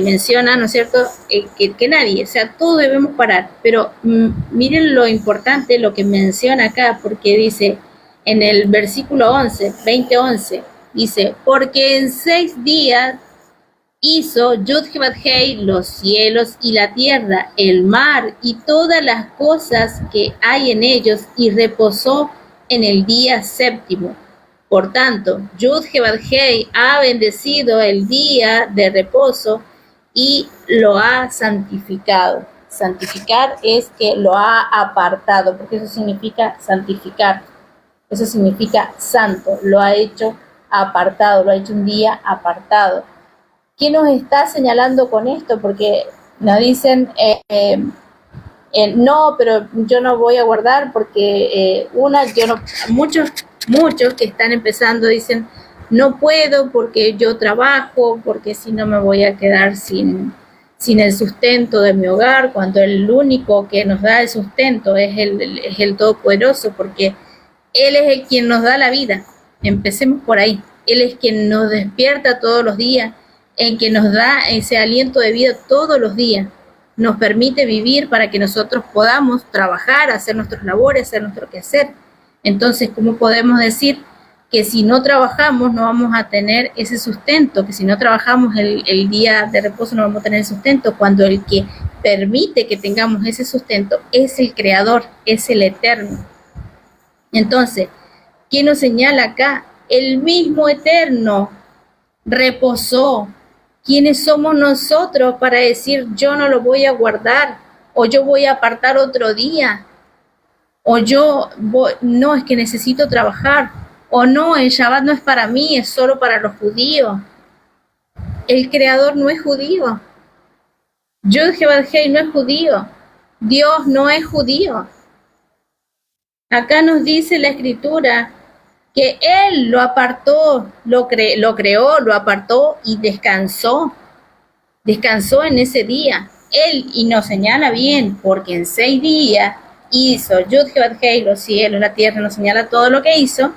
[SPEAKER 1] menciona, ¿no es cierto?, que nadie, o sea, todos debemos parar. Pero miren lo importante, lo que menciona acá, porque dice en el versículo 11, 20:11, dice, porque en 6 días hizo Yud He Vav Hei los cielos y la tierra, el mar y todas las cosas que hay en ellos, y reposó en el día séptimo. Por tanto, Yud He Vav Hei ha bendecido el día de reposo y lo ha santificado. Santificar es que lo ha apartado, porque eso significa santificar. Eso significa santo. Lo ha hecho apartado, lo ha hecho un día apartado. ¿Qué nos está señalando con esto? Porque nos dicen, no, pero yo no voy a guardar porque muchos que están empezando dicen, no puedo porque yo trabajo, porque si no me voy a quedar sin el sustento de mi hogar, cuando el único que nos da el sustento es el Todopoderoso, porque Él es el quien nos da la vida. Empecemos por ahí. Él es quien nos despierta todos los días, el que nos da ese aliento de vida todos los días, nos permite vivir para que nosotros podamos trabajar, hacer nuestras labores, hacer nuestro quehacer. Entonces, ¿cómo podemos decir que si no trabajamos no vamos a tener ese sustento? Que si no trabajamos el día de reposo no vamos a tener sustento, cuando el que permite que tengamos ese sustento es el Creador, es el Eterno. Entonces, ¿qué nos señala acá? El mismo Eterno reposó. ¿Quiénes somos nosotros para decir yo no lo voy a guardar, o yo voy a apartar otro día, o no, es que necesito trabajar, o no, el Shabbat no es para mí, es solo para los judíos? El Creador no es judío. Yud He Vav Hei no es judío. Dios no es judío. Acá nos dice la Escritura que Él lo apartó, lo creó, lo apartó y descansó. Descansó en ese día. Él, y nos señala bien, porque en 6 días hizo Yud-Heh-Vav-Hei, los cielos, la tierra, nos señala todo lo que hizo,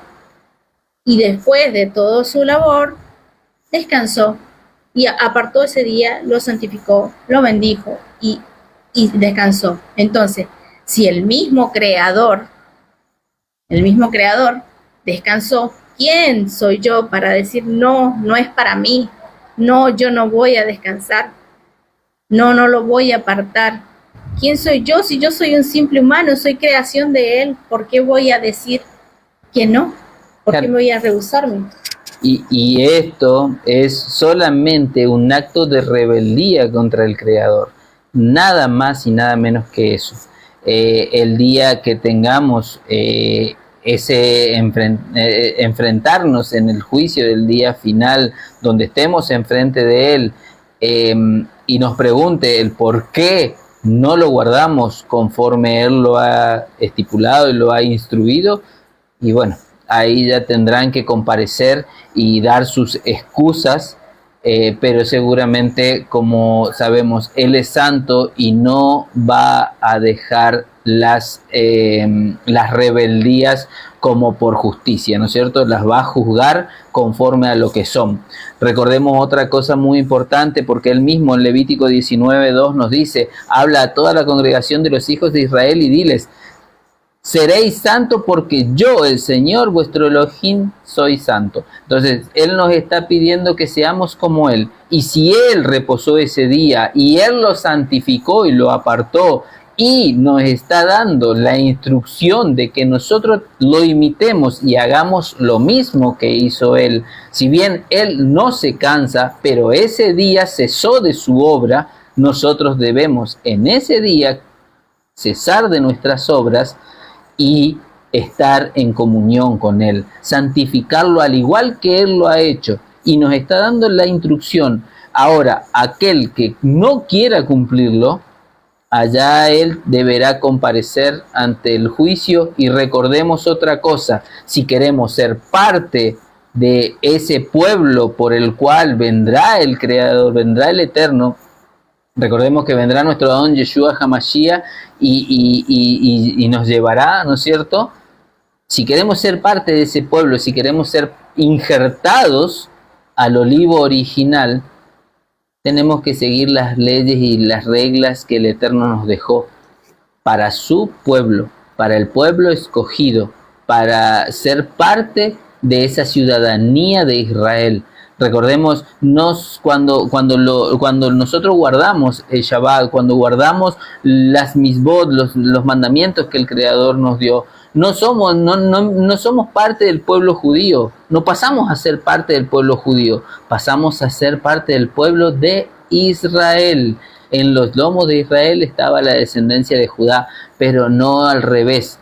[SPEAKER 1] y después de toda su labor, descansó, y apartó ese día, lo santificó, lo bendijo, y descansó. Entonces, si el mismo creador descansó, ¿quién soy yo para decir no, no es para mí? No, yo no voy a descansar. No, no lo voy a apartar. ¿Quién soy yo? Si yo soy un simple humano, soy creación de Él, ¿por qué voy a decir que no? ¿Por qué me voy a rehusarme?
[SPEAKER 2] Y esto es solamente un acto de rebeldía contra el Creador. Nada más y nada menos que eso. El día que tengamos ese enfrentarnos en el juicio del día final, donde estemos enfrente de Él, y nos pregunte el por qué no lo guardamos conforme Él lo ha estipulado y lo ha instruido, y bueno, ahí ya tendrán que comparecer y dar sus excusas, pero seguramente, como sabemos, Él es santo y no va a dejar las rebeldías como por justicia, ¿no es cierto? Las va a juzgar conforme a lo que son. Recordemos otra cosa muy importante, porque él mismo en Levítico 19:2 nos dice, habla a toda la congregación de los hijos de Israel y diles, seréis santos porque yo, el Señor, vuestro Elohim, soy santo. Entonces, Él nos está pidiendo que seamos como Él. Y si Él reposó ese día y Él lo santificó y lo apartó y nos está dando la instrucción de que nosotros lo imitemos y hagamos lo mismo que hizo Él, si bien Él no se cansa, pero ese día cesó de su obra, nosotros debemos en ese día cesar de nuestras obras y estar en comunión con Él, santificarlo al igual que Él lo ha hecho, y nos está dando la instrucción. Ahora, aquel que no quiera cumplirlo, allá él deberá comparecer ante el juicio. Y recordemos otra cosa, si queremos ser parte de ese pueblo por el cual vendrá el Creador, vendrá el Eterno, recordemos que vendrá nuestro Adón Yeshua HaMashiach y nos llevará, ¿no es cierto? Si queremos ser parte de ese pueblo, si queremos ser injertados al olivo original, tenemos que seguir las leyes y las reglas que el Eterno nos dejó para su pueblo, para el pueblo escogido, para ser parte de esa ciudadanía de Israel. Recordemos cuando nosotros guardamos el Shabbat, cuando guardamos las misbot, los mandamientos que el Creador nos dio, no somos parte del pueblo judío, no pasamos a ser parte del pueblo judío, pasamos a ser parte del pueblo de Israel. En los lomos de Israel estaba la descendencia de Judá, pero no al revés.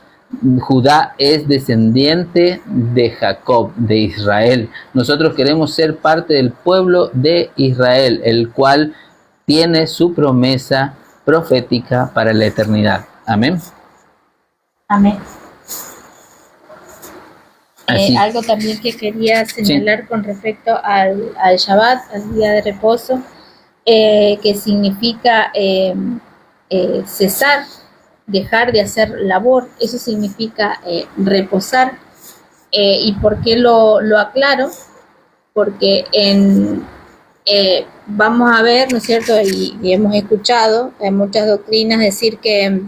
[SPEAKER 2] Judá es descendiente de Jacob, de Israel. Nosotros queremos ser parte del pueblo de Israel, el cual tiene su promesa profética para la eternidad. Amén.
[SPEAKER 1] Amén. Algo también que quería señalar, sí, con respecto al Shabbat, al día de reposo, que significa cesar, dejar de hacer labor. Eso significa reposar. ¿Y por qué lo aclaro? Porque vamos a ver, ¿no es cierto? Y hemos escuchado en muchas doctrinas decir que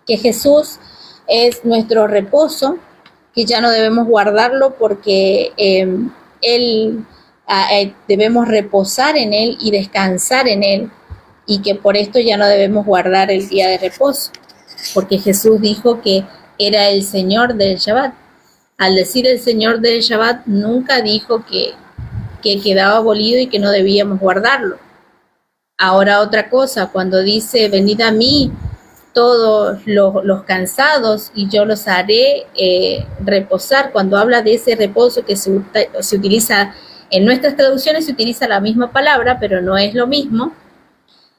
[SPEAKER 1] Jesús es nuestro reposo, que ya no debemos guardarlo porque debemos reposar en Él y descansar en Él, y que por esto ya no debemos guardar el día de reposo, porque Jesús dijo que era el Señor del Shabbat. Al decir el Señor del Shabbat, nunca dijo que quedaba abolido y que no debíamos guardarlo. Ahora otra cosa, cuando dice, venid a mí todos los cansados y yo los haré reposar, cuando habla de ese reposo que se utiliza en nuestras traducciones, se utiliza la misma palabra, pero no es lo mismo.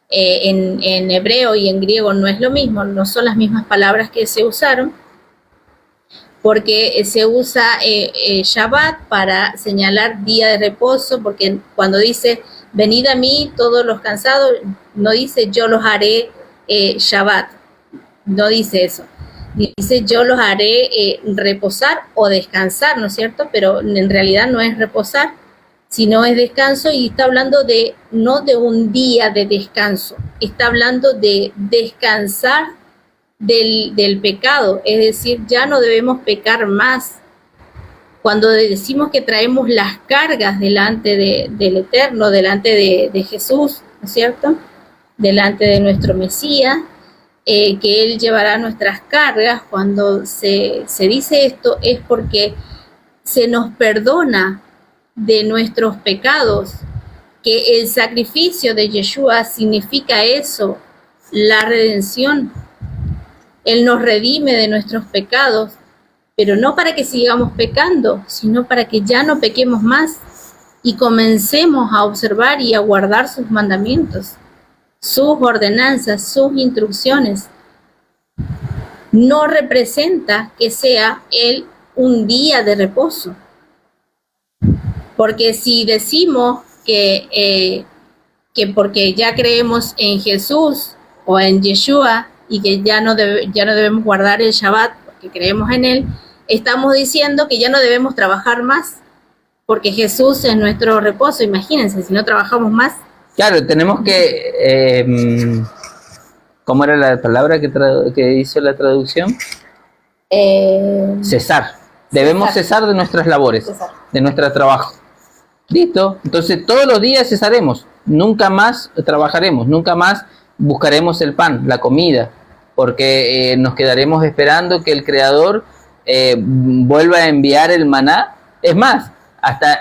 [SPEAKER 1] En hebreo y en griego no es lo mismo, no son las mismas palabras que se usaron, porque se usa Shabbat para señalar día de reposo, porque cuando dice, venid a mí todos los cansados, no dice yo los haré Shabbat, no dice eso. Dice yo los haré reposar o descansar, ¿no es cierto? Pero en realidad no es reposar, sino es descanso, y está hablando no de un día de descanso, está hablando de descansar del pecado, es decir, ya no debemos pecar más. Cuando decimos que traemos las cargas delante del Eterno, delante de Jesús, ¿no es cierto? Delante de nuestro Mesías, que Él llevará nuestras cargas, cuando se dice esto es porque se nos perdona de nuestros pecados, que el sacrificio de Yeshua significa eso, la redención. Él nos redime de nuestros pecados, pero no para que sigamos pecando, sino para que ya no pequemos más y comencemos a observar y a guardar sus mandamientos, sus ordenanzas, sus instrucciones. No representa que sea un día de reposo. Porque si decimos que porque ya creemos en Jesús o en Yeshua y que ya no debemos guardar el Shabbat porque creemos en Él, estamos diciendo que ya no debemos trabajar más porque Jesús es nuestro reposo. Imagínense, si no trabajamos más.
[SPEAKER 2] Claro, tenemos que... ¿cómo era la palabra que hizo la traducción? Cesar. Debemos cesar de nuestras labores, de nuestro trabajo. Listo. Entonces todos los días cesaremos. Nunca más trabajaremos, nunca más buscaremos el pan, la comida, porque nos quedaremos esperando que el Creador vuelva a enviar el maná. Es más, hasta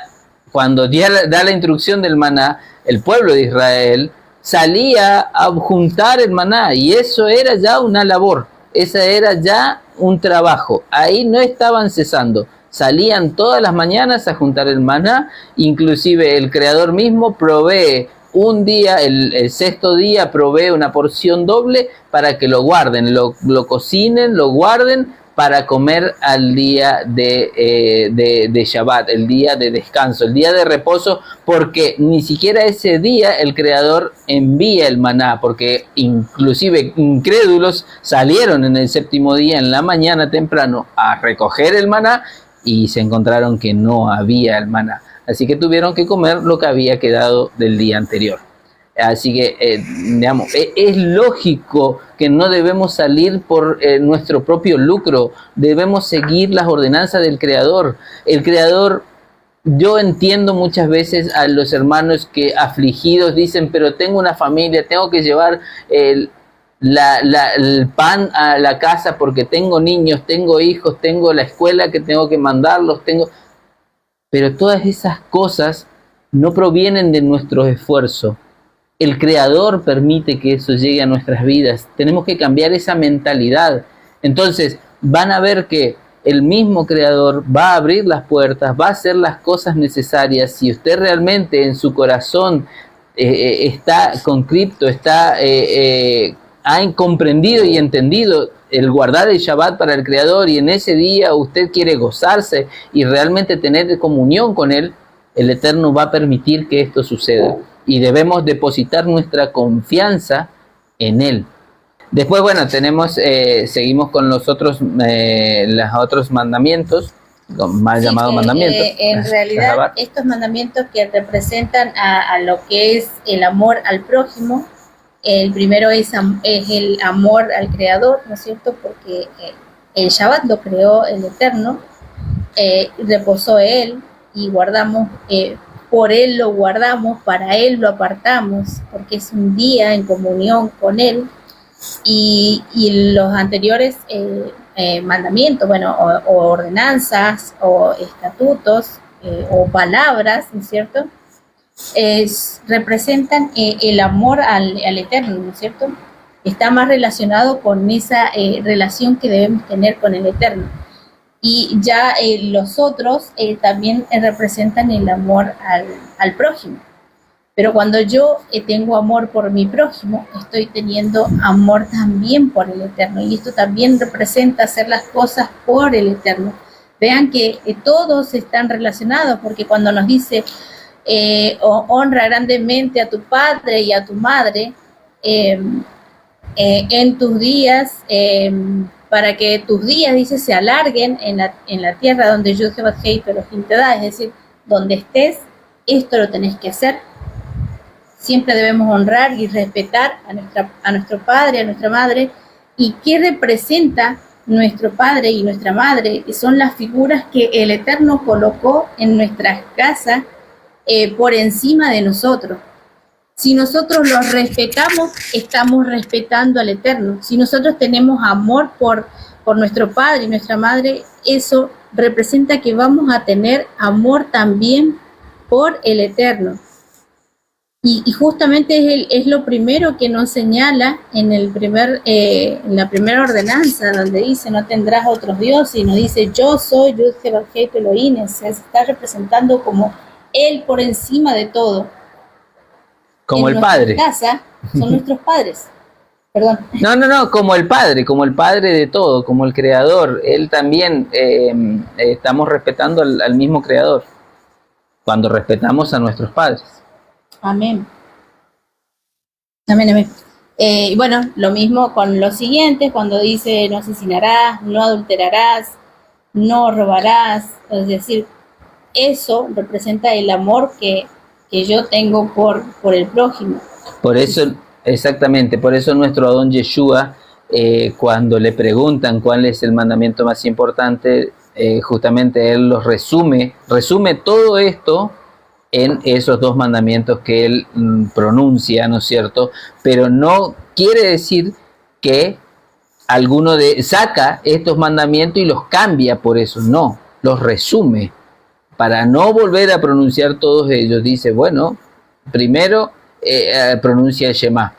[SPEAKER 2] cuando da la instrucción del maná, el pueblo de Israel salía a juntar el maná, y eso era ya una labor, esa era ya un trabajo. Ahí no estaban cesando, salían todas las mañanas a juntar el maná. Inclusive el Creador mismo provee un día, el sexto día, provee una porción doble para que lo guarden, lo cocinen, lo guarden para comer al día de Shabbat, el día de descanso, el día de reposo, porque ni siquiera ese día el Creador envía el maná, porque inclusive incrédulos salieron en el séptimo día en la mañana temprano a recoger el maná y se encontraron que no había el maná, así que tuvieron que comer lo que había quedado del día anterior. Así que, digamos, es lógico que no debemos salir por nuestro propio lucro, debemos seguir las ordenanzas del Creador. El Creador, yo entiendo muchas veces a los hermanos que afligidos dicen, pero tengo una familia, tengo que llevar el pan a la casa porque tengo niños, tengo hijos, tengo la escuela que tengo que mandarlos, pero todas esas cosas no provienen de nuestro esfuerzo. El Creador permite que eso llegue a nuestras vidas. Tenemos que cambiar esa mentalidad. Entonces van a ver que el mismo Creador va a abrir las puertas, va a hacer las cosas necesarias. Si usted realmente en su corazón está concripto, ha comprendido y entendido el guardar el Shabbat para el Creador, y en ese día usted quiere gozarse y realmente tener comunión con Él, el Eterno va a permitir que esto suceda. Y debemos depositar nuestra confianza en Él. Después, bueno, seguimos con los otros mandamientos, mal llamados mandamientos.
[SPEAKER 1] En realidad, estos mandamientos que representan a lo que es el amor al prójimo, el primero es el amor al Creador, ¿no es cierto? Porque el Shabbat lo creó el Eterno, reposó Él y guardamos... por Él lo guardamos, para Él lo apartamos, porque es un día en comunión con Él. Y los anteriores mandamientos, bueno, o ordenanzas, o estatutos, o palabras, ¿no es cierto? Representan el amor al Eterno, ¿no es cierto? Está más relacionado con esa relación que debemos tener con el Eterno. Y ya los otros también representan el amor al prójimo. Pero cuando yo tengo amor por mi prójimo, estoy teniendo amor también por el Eterno. Y esto también representa hacer las cosas por el Eterno. Vean que todos están relacionados, porque cuando nos dice honra grandemente a tu padre y a tu madre en tus días, para que tus días, dice, se alarguen en la tierra donde yo Jehová te da, es decir, donde estés, esto lo tenés que hacer. Siempre debemos honrar y respetar a nuestro padre, a nuestra madre. ¿Y qué representa nuestro padre y nuestra madre? Que son las figuras que el Eterno colocó en nuestras casas por encima de nosotros. Si nosotros los respetamos, estamos respetando al Eterno. Si nosotros tenemos amor por nuestro padre y nuestra madre, eso representa que vamos a tener amor también por el Eterno. Y justamente es lo primero que nos señala en la primera ordenanza, donde dice no tendrás otros dioses, y nos dice yo soy Yud Jehová Elohim. Se está representando como Él por encima de todo.
[SPEAKER 2] Como el Padre.
[SPEAKER 1] Casa son nuestros padres. Perdón.
[SPEAKER 2] No, como el Padre de todo, como el Creador. Él también, estamos respetando al mismo Creador, cuando respetamos a nuestros padres.
[SPEAKER 1] Amén. Amén, amén. Bueno, lo mismo con los siguientes, cuando dice no asesinarás, no adulterarás, no robarás. Es decir, eso representa el amor que yo tengo por el prójimo.
[SPEAKER 2] Por eso, exactamente, por eso nuestro Adón Yeshua, cuando le preguntan cuál es el mandamiento más importante, justamente él los resume todo esto en esos dos mandamientos que él pronuncia, ¿no es cierto? Pero no quiere decir que alguno saca estos mandamientos y los cambia por eso, no, los resume. Para no volver a pronunciar todos ellos, dice, bueno, primero pronuncia el Shema.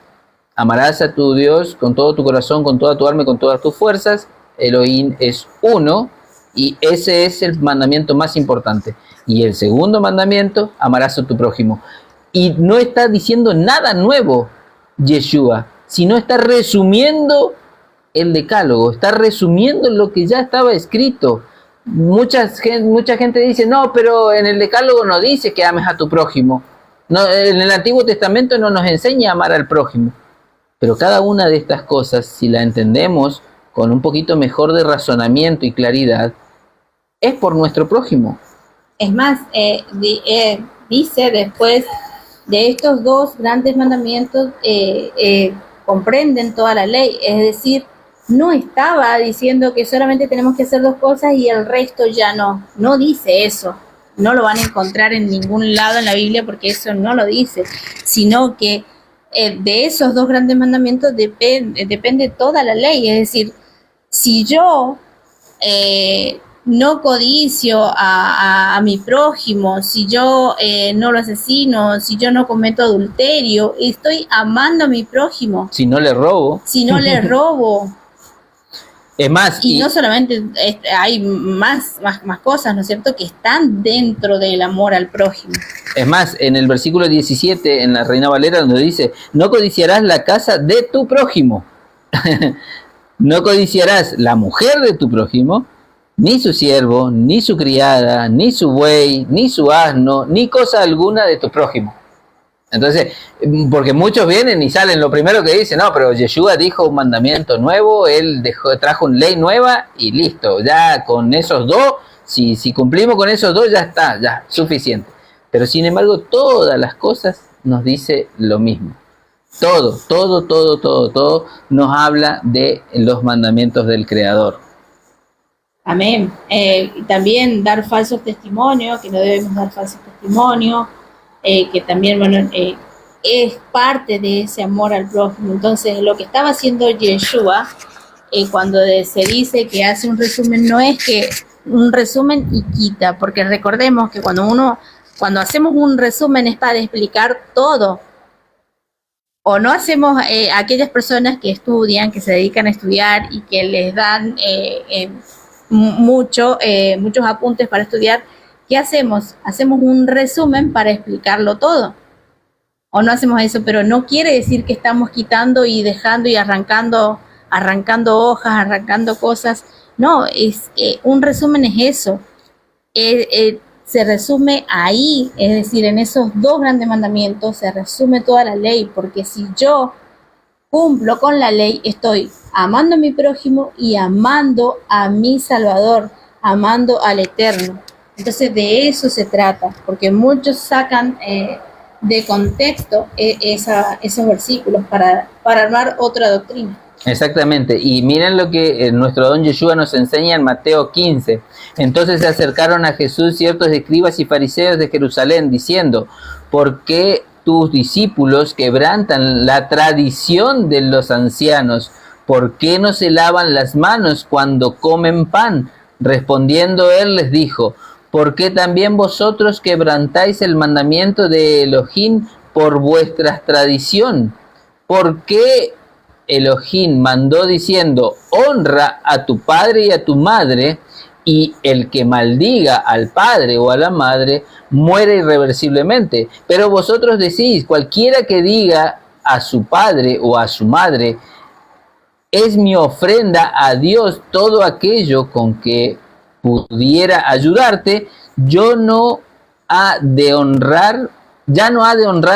[SPEAKER 2] Amarás a tu Dios con todo tu corazón, con toda tu alma y con todas tus fuerzas. Elohim es uno y ese es el mandamiento más importante. Y el segundo mandamiento, amarás a tu prójimo. Y no está diciendo nada nuevo Yeshua, sino está resumiendo el decálogo, está resumiendo lo que ya estaba escrito. Mucha gente dice, no, pero en el decálogo no dice que ames a tu prójimo. No, en el Antiguo Testamento no nos enseña a amar al prójimo. Pero cada una de estas cosas, si la entendemos con un poquito mejor de razonamiento y claridad, es por nuestro prójimo.
[SPEAKER 1] Es más, dice después de estos dos grandes mandamientos, comprenden toda la ley. Es decir, no estaba diciendo que solamente tenemos que hacer dos cosas y el resto ya no. No dice eso. No lo van a encontrar en ningún lado en la Biblia porque eso no lo dice. Sino que de esos dos grandes mandamientos depende toda la ley. Es decir, si yo no codicio a mi prójimo, si yo no lo asesino, si yo no cometo adulterio, estoy amando a mi prójimo.
[SPEAKER 2] Si no le robo.
[SPEAKER 1] Si no le robo.
[SPEAKER 2] Es más,
[SPEAKER 1] y no solamente hay más cosas, ¿no es cierto?, que están dentro del amor al prójimo.
[SPEAKER 2] Es más, en el versículo 17, en la Reina Valera, donde dice, no codiciarás la casa de tu prójimo. No codiciarás la mujer de tu prójimo, ni su siervo, ni su criada, ni su buey, ni su asno, ni cosa alguna de tu prójimo. Entonces, porque muchos vienen y salen, lo primero que dicen, no, pero Yeshua dijo un mandamiento nuevo, él trajo una ley nueva y listo, ya con esos dos, si cumplimos con esos dos, ya está, ya, suficiente. Pero sin embargo, todas las cosas nos dice lo mismo. Todo nos habla de los mandamientos del Creador.
[SPEAKER 1] Amén. También dar falsos testimonios, que no debemos dar falsos testimonios, que también, bueno, es parte de ese amor al prójimo. Entonces, lo que estaba haciendo Yeshua, cuando se dice que hace un resumen, no es que un resumen y quita, porque recordemos que cuando hacemos un resumen es para explicar todo. O no hacemos aquellas personas que estudian, que se dedican a estudiar y que les dan muchos apuntes para estudiar. ¿Qué hacemos? Hacemos un resumen para explicarlo todo. o no hacemos eso, pero no quiere decir que estamos quitando y dejando y arrancando hojas, arrancando cosas. No, un resumen es eso. Se resume ahí, es decir, en esos dos grandes mandamientos se resume toda la ley, porque si yo cumplo con la ley, estoy amando a mi prójimo y amando a mi Salvador, amando al Eterno. Entonces de eso se trata, porque muchos sacan de contexto esos versículos para armar otra doctrina.
[SPEAKER 2] Exactamente, y miren lo que nuestro don Yeshua nos enseña en Mateo 15. Entonces se acercaron a Jesús ciertos escribas y fariseos de Jerusalén, diciendo: ¿por qué tus discípulos quebrantan la tradición de los ancianos? ¿Por qué no se lavan las manos cuando comen pan? Respondiendo él les dijo: ¿por qué también vosotros quebrantáis el mandamiento de Elohim por vuestra tradición? ¿Por qué Elohim mandó diciendo: honra a tu padre y a tu madre, y el que maldiga al padre o a la madre muere irreversiblemente? Pero vosotros decís: cualquiera que diga a su padre o a su madre, es mi ofrenda a Dios todo aquello con que pudiera ayudarte, ya no ha de honrar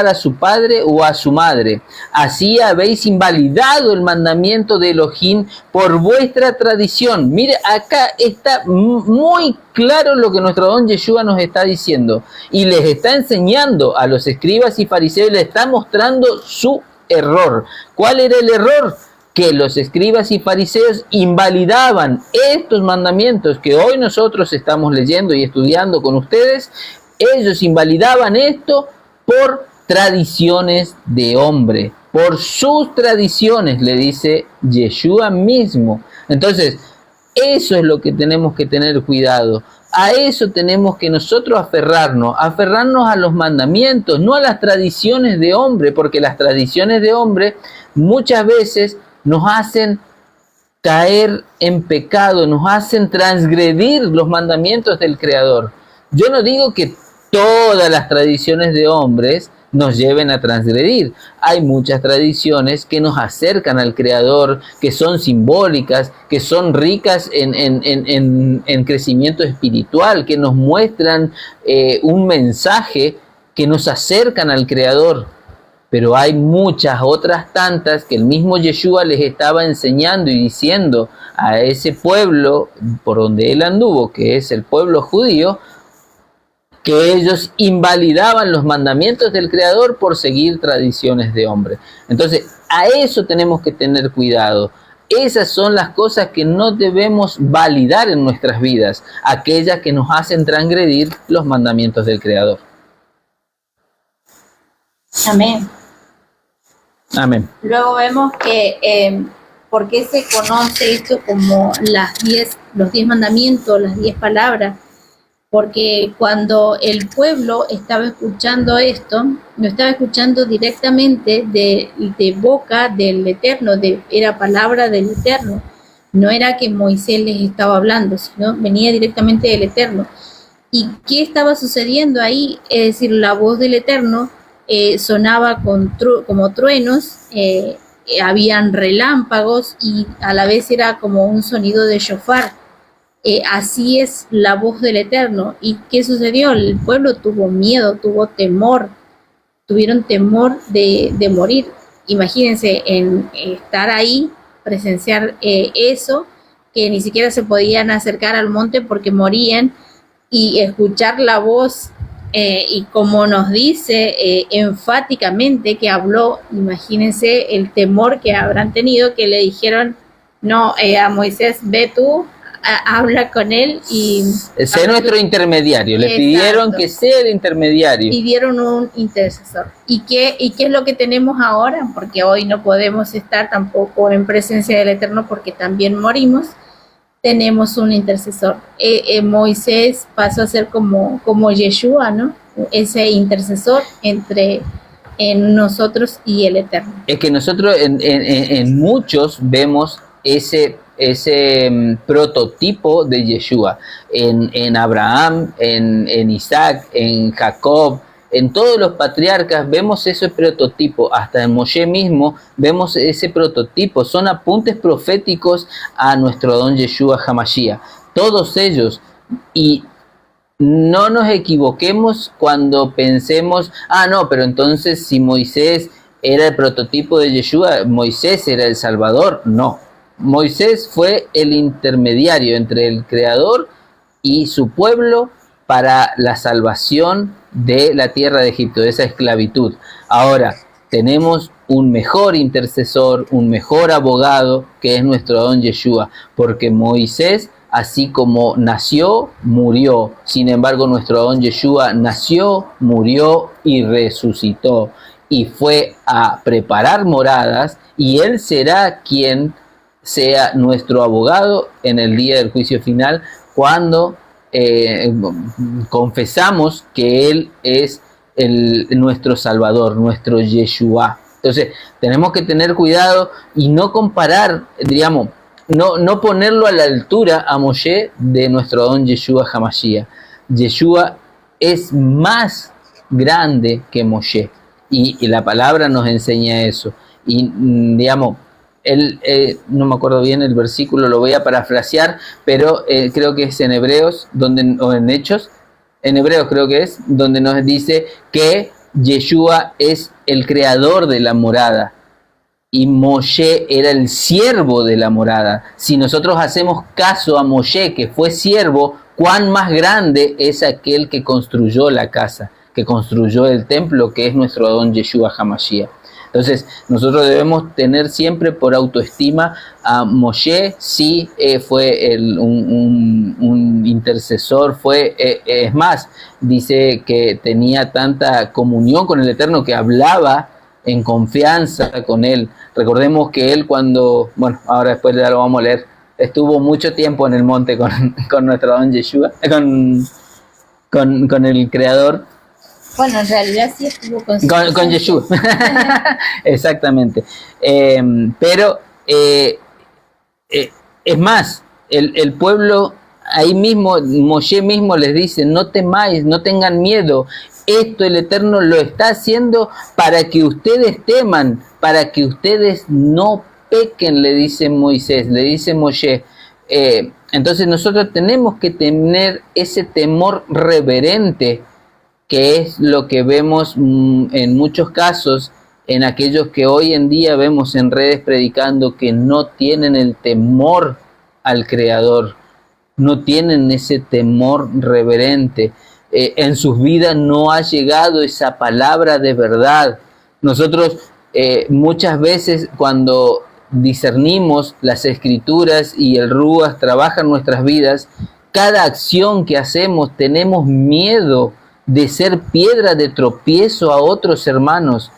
[SPEAKER 2] a su padre o a su madre. Así habéis invalidado el mandamiento de Elohim por vuestra tradición. Mire, acá está muy claro lo que nuestro don Yeshua nos está diciendo. Y les está enseñando a los escribas y fariseos, les está mostrando su error. ¿Cuál era el error? Que los escribas y fariseos invalidaban estos mandamientos que hoy nosotros estamos leyendo y estudiando con ustedes. Ellos invalidaban esto por tradiciones de hombre, por sus tradiciones, le dice Yeshua mismo. Entonces, eso es lo que tenemos que tener cuidado. A eso tenemos que nosotros aferrarnos a los mandamientos, no a las tradiciones de hombre, porque las tradiciones de hombre muchas veces nos hacen caer en pecado, nos hacen transgredir los mandamientos del Creador. Yo no digo que todas las tradiciones de hombres nos lleven a transgredir. Hay muchas tradiciones que nos acercan al Creador, que son simbólicas, que son ricas en crecimiento espiritual, que nos muestran un mensaje, que nos acercan al Creador. Pero hay muchas otras tantas que el mismo Yeshua les estaba enseñando y diciendo a ese pueblo por donde él anduvo, que es el pueblo judío, que ellos invalidaban los mandamientos del Creador por seguir tradiciones de hombre. Entonces, a eso tenemos que tener cuidado. Esas son las cosas que no debemos validar en nuestras vidas, aquellas que nos hacen transgredir los mandamientos del Creador.
[SPEAKER 1] Amén.
[SPEAKER 2] Amén.
[SPEAKER 1] Luego vemos que ¿por qué se conoce esto como los 10 mandamientos, las 10 palabras? Porque cuando el pueblo estaba escuchando esto, lo estaba escuchando directamente de boca del Eterno, era palabra del Eterno. No era que Moisés les estaba hablando, sino venía directamente del Eterno. ¿Y qué estaba sucediendo ahí? Es decir, la voz del Eterno sonaba como truenos, habían relámpagos y a la vez era como un sonido de shofar. Así es la voz del Eterno. ¿Y qué sucedió? El pueblo tuvo miedo, tuvo temor, tuvieron temor de morir. Imagínense en estar ahí, presenciar eso, que ni siquiera se podían acercar al monte porque morían, y escuchar la voz y como nos dice enfáticamente que habló. Imagínense el temor que habrán tenido, que le dijeron: no, a Moisés, ve tú, habla con él y
[SPEAKER 2] sé nuestro intermediario. Le pidieron que sea el intermediario.
[SPEAKER 1] Pidieron un intercesor. ¿Y qué es lo que tenemos ahora? Porque hoy no podemos estar tampoco en presencia del Eterno porque también morimos. Tenemos un intercesor. Moisés pasó a ser como Yeshua, ¿no? Ese intercesor entre nosotros y el Eterno.
[SPEAKER 2] Es que nosotros en muchos vemos ese prototipo de Yeshua, en Abraham, en Isaac, en Jacob, en todos los patriarcas vemos ese prototipo, hasta en Moshe mismo vemos ese prototipo, son apuntes proféticos a nuestro Adón Yeshua HaMashiach, todos ellos. Y no nos equivoquemos cuando pensemos, no, pero entonces si Moisés era el prototipo de Yeshua, Moisés era el Salvador. No, Moisés fue el intermediario entre el Creador y su pueblo para la salvación de la tierra de Egipto, de esa esclavitud. Ahora, tenemos un mejor intercesor, un mejor abogado, que es nuestro Adón Yeshua, porque Moisés, así como nació, murió. Sin embargo, nuestro Adón Yeshua nació, murió y resucitó. Y fue a preparar moradas, y Él será quien sea nuestro abogado en el día del juicio final, cuando confesamos que Él es nuestro Salvador, nuestro Yeshua. Entonces, tenemos que tener cuidado y no comparar, diríamos, no ponerlo a la altura a Moshe de nuestro Adón Yeshua HaMashiach. Yeshua es más grande que Moshe, y la palabra nos enseña eso. Y digamos, no me acuerdo bien el versículo, lo voy a parafrasear, pero creo que es en Hebreos, o en Hechos, en Hebreos creo que es, donde nos dice que Yeshua es el creador de la morada y Moshe era el siervo de la morada. Si nosotros hacemos caso a Moshe, que fue siervo, ¿cuán más grande es aquel que construyó la casa, que construyó el templo, que es nuestro Adón Yeshua HaMashiach? Entonces, nosotros debemos tener siempre por autoestima a Moshe. Sí, fue un intercesor, es más, dice que tenía tanta comunión con el Eterno que hablaba en confianza con él. Recordemos que él ahora después ya lo vamos a leer, estuvo mucho tiempo en el monte con nuestro Adón Yeshua, con el Creador.
[SPEAKER 1] Bueno, en realidad sí estuvo
[SPEAKER 2] con Yeshua. Exactamente. Pero es más, el pueblo ahí mismo, Moshe mismo les dice, no temáis, no tengan miedo. Esto el Eterno lo está haciendo para que ustedes teman, para que ustedes no pequen, le dice Moisés, le dice Moshe. Entonces nosotros tenemos que tener ese temor reverente, que es lo que vemos en muchos casos en aquellos que hoy en día vemos en redes predicando, que no tienen el temor al Creador, no tienen ese temor reverente. En sus vidas no ha llegado esa palabra de verdad. Nosotros muchas veces cuando discernimos las Escrituras y el Ruach trabaja en nuestras vidas, cada acción que hacemos tenemos miedo de ser piedra de tropiezo a otros hermanos.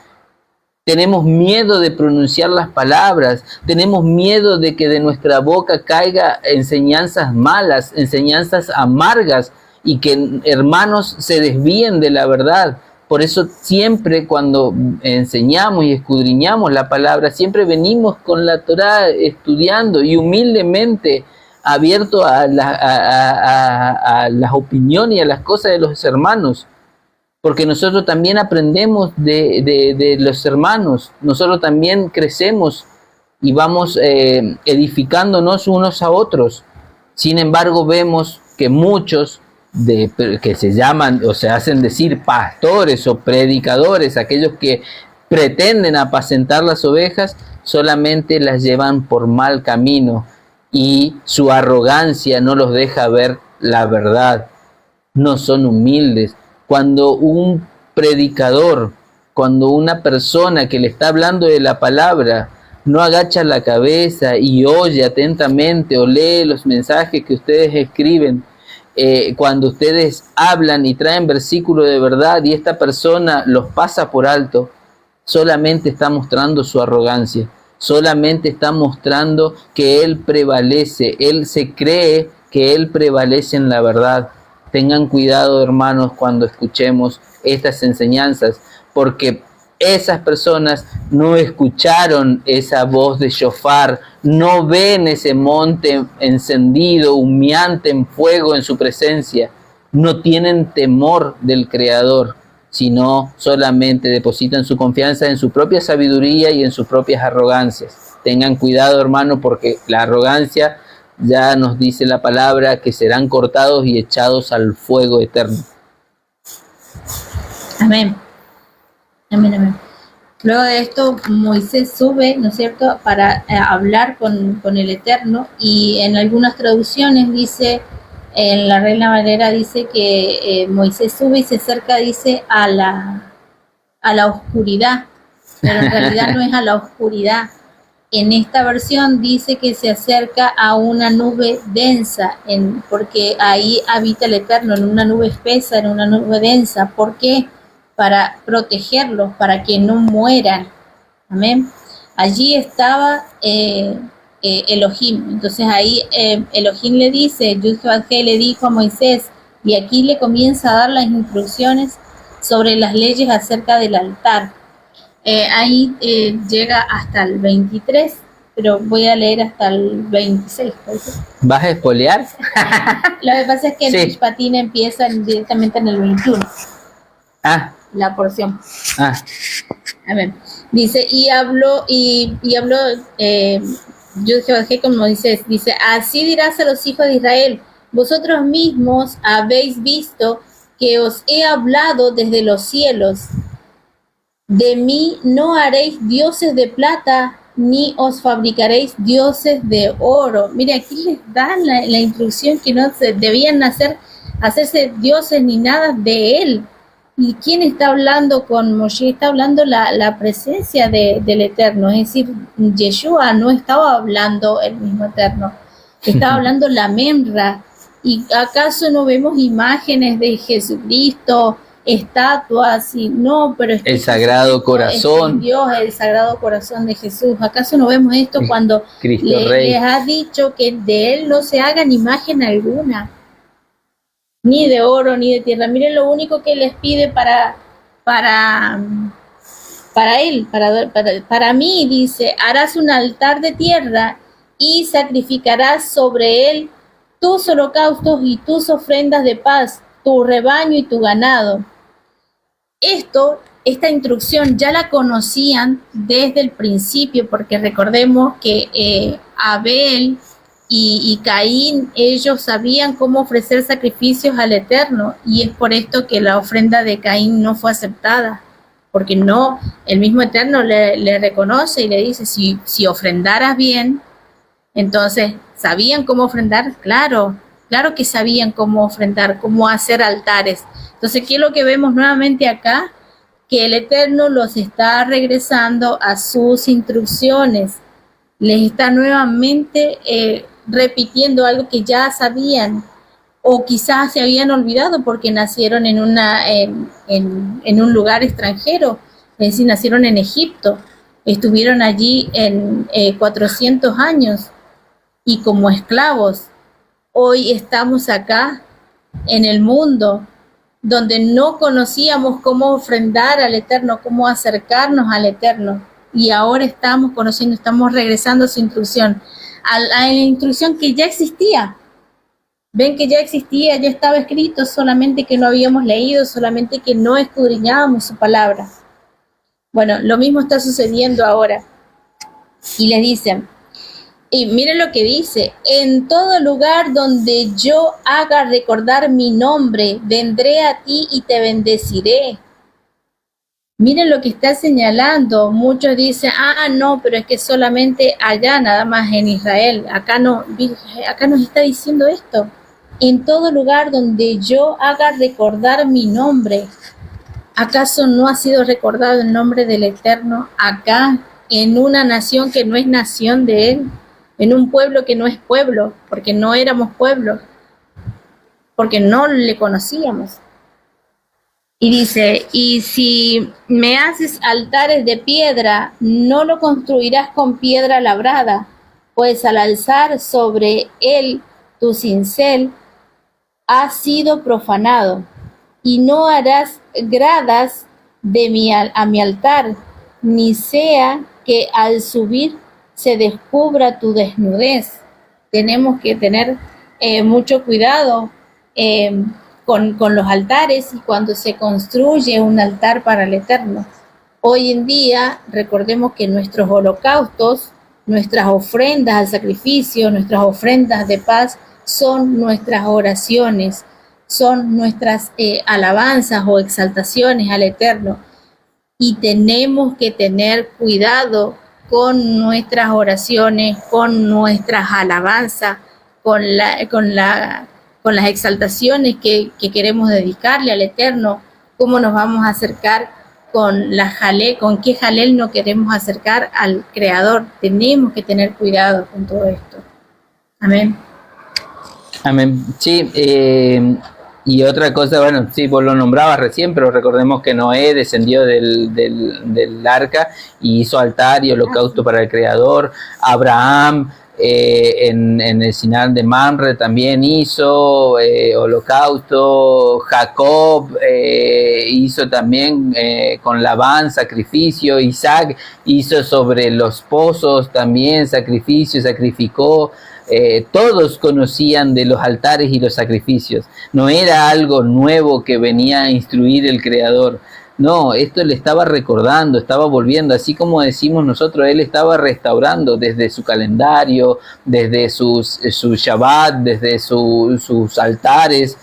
[SPEAKER 2] Tenemos miedo de pronunciar las palabras, tenemos miedo de que de nuestra boca caiga enseñanzas malas, enseñanzas amargas, y que hermanos se desvíen de la verdad. Por eso siempre cuando enseñamos y escudriñamos la palabra, siempre venimos con la Torá estudiando y humildemente abierto a las opiniones y a las cosas de los hermanos, porque nosotros también aprendemos de los hermanos, nosotros también crecemos y vamos edificándonos unos a otros. Sin embargo, vemos que muchos que se llaman o se hacen decir pastores o predicadores, aquellos que pretenden apacentar las ovejas, solamente las llevan por mal camino, y su arrogancia no los deja ver la verdad. No son humildes. Cuando un predicador, cuando una persona que le está hablando de la palabra no agacha la cabeza y oye atentamente o lee los mensajes que ustedes escriben, cuando ustedes hablan y traen versículos de verdad y esta persona los pasa por alto, solamente está mostrando su arrogancia, solamente está mostrando que él prevalece, él se cree que él prevalece en la verdad. Tengan cuidado, hermanos, cuando escuchemos estas enseñanzas, porque esas personas no escucharon esa voz de shofar, no ven ese monte encendido, humeante en fuego en su presencia, no tienen temor del Creador, sino solamente depositan su confianza en su propia sabiduría y en sus propias arrogancias. Tengan cuidado, hermano, porque la arrogancia, ya nos dice la palabra, que serán cortados y echados al fuego eterno.
[SPEAKER 1] Amén. Amén, amén. Luego de esto, Moisés sube, ¿no es cierto?, para hablar con el Eterno, y en algunas traducciones dice, en la Reina Valera dice que Moisés sube y se acerca, dice, a la oscuridad, pero en realidad no es a la oscuridad. En esta versión dice que se acerca a una nube densa, porque ahí habita el Eterno, en una nube espesa, en una nube densa. ¿Por qué? Para protegerlos, para que no mueran. Amén. Allí estaba Elohim. Entonces ahí Elohim le dice, Yud-Heh le dijo a Moisés, y aquí le comienza a dar las instrucciones sobre las leyes acerca del altar. Ahí llega hasta el 23, pero voy a leer hasta el 26.
[SPEAKER 2] ¿Vas a espolear?
[SPEAKER 1] Lo que pasa es que
[SPEAKER 2] Sí.
[SPEAKER 1] el Mishpatim empieza directamente en el 21.
[SPEAKER 2] Ah,
[SPEAKER 1] La porción.
[SPEAKER 2] ah,
[SPEAKER 1] Amén. Dice, y habló Yud-Heh con Moisés, dice, así dirás a los hijos de Israel, vosotros mismos habéis visto que os he hablado desde los cielos. De mí no haréis dioses de plata, ni os fabricaréis dioses de oro. Mire, aquí les dan la instrucción que no se debían hacerse dioses ni nada de él. ¿Y quién está hablando con Moshe? Está hablando la presencia del Eterno, es decir, Yeshua no estaba hablando el mismo Eterno, estaba hablando la Memra. ¿Y acaso no vemos imágenes de Jesucristo, estatuas? Y no, pero
[SPEAKER 2] el Sagrado Corazón.
[SPEAKER 1] Es Dios, el Sagrado Corazón de Jesús. ¿Acaso no vemos esto cuando
[SPEAKER 2] Cristo Rey.
[SPEAKER 1] les ha dicho que de él no se hagan imagen alguna? Ni de oro, ni de tierra. Miren lo único que les pide para él, para mí, dice, harás un altar de tierra y sacrificarás sobre él tus holocaustos y tus ofrendas de paz, tu rebaño y tu ganado. Esta instrucción ya la conocían desde el principio, porque recordemos que Abel y Caín, ellos sabían cómo ofrecer sacrificios al Eterno, y es por esto que la ofrenda de Caín no fue aceptada, porque no, el mismo Eterno le reconoce y le dice, si ofrendaras bien, entonces, ¿sabían cómo ofrendar? Claro que sabían cómo ofrendar, cómo hacer altares. Entonces, ¿qué es lo que vemos nuevamente acá? Que el Eterno los está regresando a sus instrucciones, les está nuevamente repitiendo algo que ya sabían, o quizás se habían olvidado porque nacieron en un lugar extranjero, es decir, nacieron en Egipto, estuvieron allí en 400 años y como esclavos. Hoy estamos acá en el mundo donde no conocíamos cómo ofrendar al Eterno, cómo acercarnos al Eterno, y ahora estamos conociendo, estamos regresando a su instrucción, a la instrucción que ya existía. Ven que ya existía, ya estaba escrito, solamente que no habíamos leído, solamente que no escudriñábamos su palabra. Bueno, lo mismo está sucediendo ahora. Y les dicen, y miren lo que dice, en todo lugar donde yo haga recordar mi nombre, vendré a ti y te bendeciré. Miren lo que está señalando. Muchos dicen, no, pero es que solamente allá, nada más en Israel. Acá no, acá nos está diciendo esto. En todo lugar donde yo haga recordar mi nombre. ¿Acaso no ha sido recordado el nombre del Eterno acá, en una nación que no es nación de Él? En un pueblo que no es pueblo, porque no éramos pueblo, porque no le conocíamos. Y dice, y si me haces altares de piedra, no lo construirás con piedra labrada, pues al alzar sobre él tu cincel, ha sido profanado, y no harás gradas a mi altar, ni sea que al subir se descubra tu desnudez. Tenemos que tener mucho cuidado con los altares y cuando se construye un altar para el Eterno. Hoy en día, recordemos que nuestros holocaustos, nuestras ofrendas al sacrificio, nuestras ofrendas de paz, son nuestras oraciones, son nuestras alabanzas o exaltaciones al Eterno. Y tenemos que tener cuidado con nuestras oraciones, con nuestras alabanzas, con las exaltaciones que queremos dedicarle al Eterno, cómo nos vamos a acercar con qué jalel nos queremos acercar al Creador. Tenemos que tener cuidado con todo esto. Amén.
[SPEAKER 2] Amén. Sí, y otra cosa, bueno, sí, vos lo nombrabas recién, pero recordemos que Noé descendió del arca y hizo altar y holocausto para el Creador. Abraham en el Sinar de Mamre también hizo holocausto. Jacob hizo también con Labán sacrificio. Isaac hizo sobre los pozos también sacrificio, sacrificó. Todos conocían de los altares y los sacrificios. No era algo nuevo que venía a instruir el Creador. No, esto le estaba recordando, estaba volviendo, así como decimos nosotros, él estaba restaurando desde su calendario, desde sus Shabbat, desde sus altares.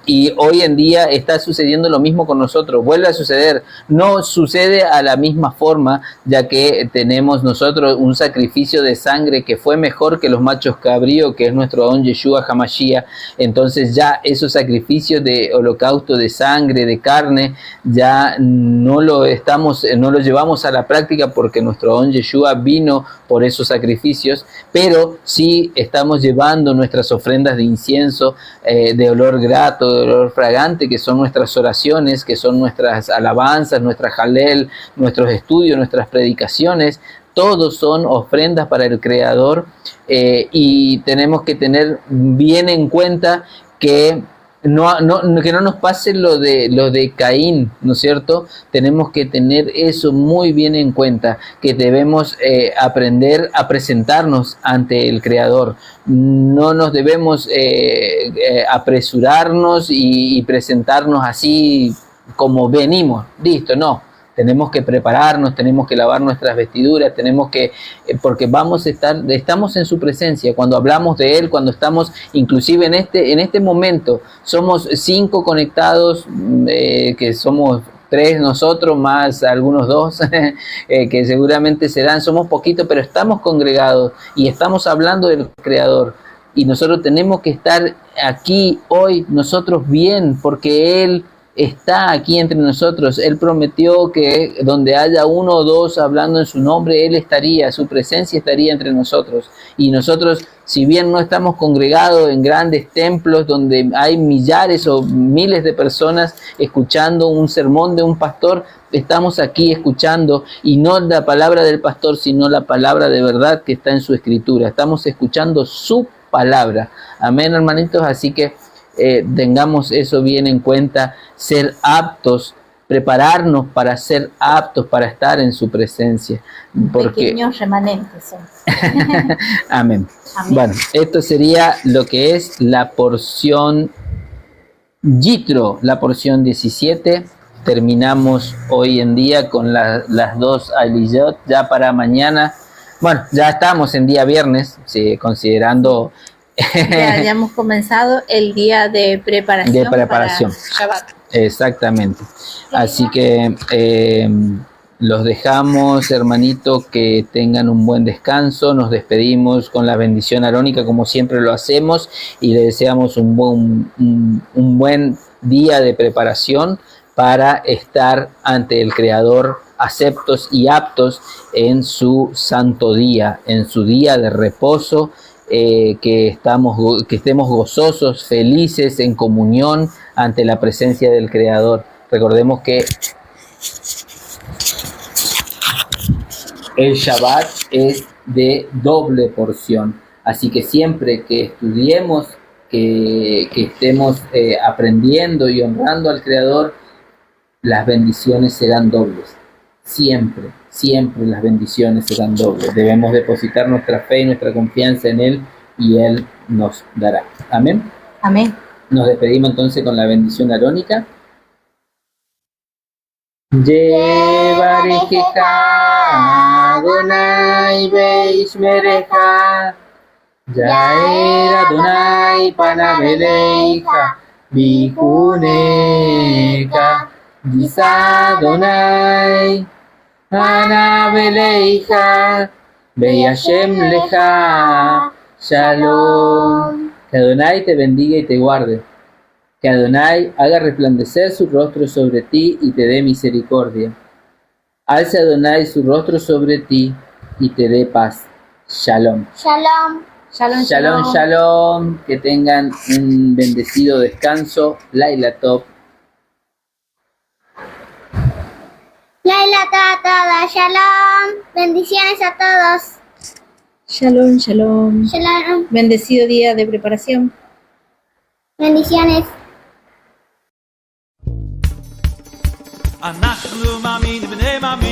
[SPEAKER 2] Y hoy en día está sucediendo lo mismo con nosotros, vuelve a suceder, no sucede a la misma forma, ya que tenemos nosotros un sacrificio de sangre que fue mejor que los machos cabríos, que es nuestro don Yeshua HaMashiach. Entonces ya esos sacrificios de holocausto de sangre, de carne, ya no lo llevamos a la práctica porque nuestro don Yeshua vino por esos sacrificios, pero sí estamos llevando nuestras ofrendas de incienso, de olor grato, de olor fragante, que son nuestras oraciones, que son nuestras alabanzas, nuestras jalel, nuestros estudios, nuestras predicaciones. Todos son ofrendas para el Creador, y tenemos que tener bien en cuenta que no nos pase lo de Caín, ¿no es cierto? Tenemos que tener eso muy bien en cuenta, que debemos aprender a presentarnos ante el Creador. No nos debemos apresurarnos y presentarnos así como venimos, listo, no. Tenemos que prepararnos, tenemos que lavar nuestras vestiduras, porque estamos en su presencia. Cuando hablamos de Él, cuando estamos, inclusive en este momento, somos 5 conectados, que somos 3 nosotros, más algunos 2, que seguramente somos poquitos, pero estamos congregados y estamos hablando del Creador. Y nosotros tenemos que estar aquí hoy, nosotros bien, porque Él está aquí entre nosotros. Él prometió que donde haya 1 o 2 hablando en su nombre, Él estaría, su presencia estaría entre nosotros. Y nosotros, si bien no estamos congregados en grandes templos donde hay millares o miles de personas escuchando un sermón de un pastor, estamos aquí escuchando, y no la palabra del pastor, sino la palabra de verdad que está en su escritura. Estamos escuchando su palabra. Amén, hermanitos. Así que tengamos eso bien en cuenta, ser aptos, prepararnos para ser aptos para estar en su presencia.
[SPEAKER 1] Pequeños remanentes son.
[SPEAKER 2] Amén.
[SPEAKER 1] Amén.
[SPEAKER 2] Bueno, esto sería lo que es la porción Yitro, la porción 17. Terminamos hoy en día con las 2 Aliyot, ya para mañana. Bueno, ya estamos en día viernes, sí, considerando...
[SPEAKER 1] Ya hemos comenzado el día de preparación. Para Shabbat.
[SPEAKER 2] Exactamente. Así que los dejamos, hermanitos, que tengan un buen descanso. Nos despedimos con la bendición arónica, como siempre lo hacemos, y le deseamos un buen día de preparación para estar ante el Creador, aceptos y aptos en su santo día, en su día de reposo. Que estemos gozosos, felices, en comunión ante la presencia del Creador. Recordemos que el Shabbat es de doble porción, así que siempre que estudiemos, que estemos aprendiendo y honrando al Creador, las bendiciones serán dobles. Siempre las bendiciones serán dobles. Debemos depositar nuestra fe y nuestra confianza en Él, y Él nos dará. Amén.
[SPEAKER 1] Amén.
[SPEAKER 2] Nos despedimos entonces con la bendición arónica. Yevarejeja Adonai Beishmereja Yaer Adonai Panabeleja Bikuneka Gisa Adonai Panabeleja Beyashem Leja Shalom. Que Adonai te bendiga y te guarde. Que Adonai haga resplandecer su rostro sobre ti y te dé misericordia. Alce Adonai su rostro sobre ti y te dé paz. Shalom.
[SPEAKER 3] Shalom.
[SPEAKER 1] Shalom,
[SPEAKER 2] Shalom, shalom. Que tengan un bendecido descanso. Laila Top.
[SPEAKER 3] Laila a todos. Shalom. Bendiciones a todos.
[SPEAKER 1] Shalom, shalom.
[SPEAKER 3] Shalom.
[SPEAKER 1] Bendecido día de preparación.
[SPEAKER 3] Bendiciones.
[SPEAKER 4] אנחנו מאמינים בני מאמין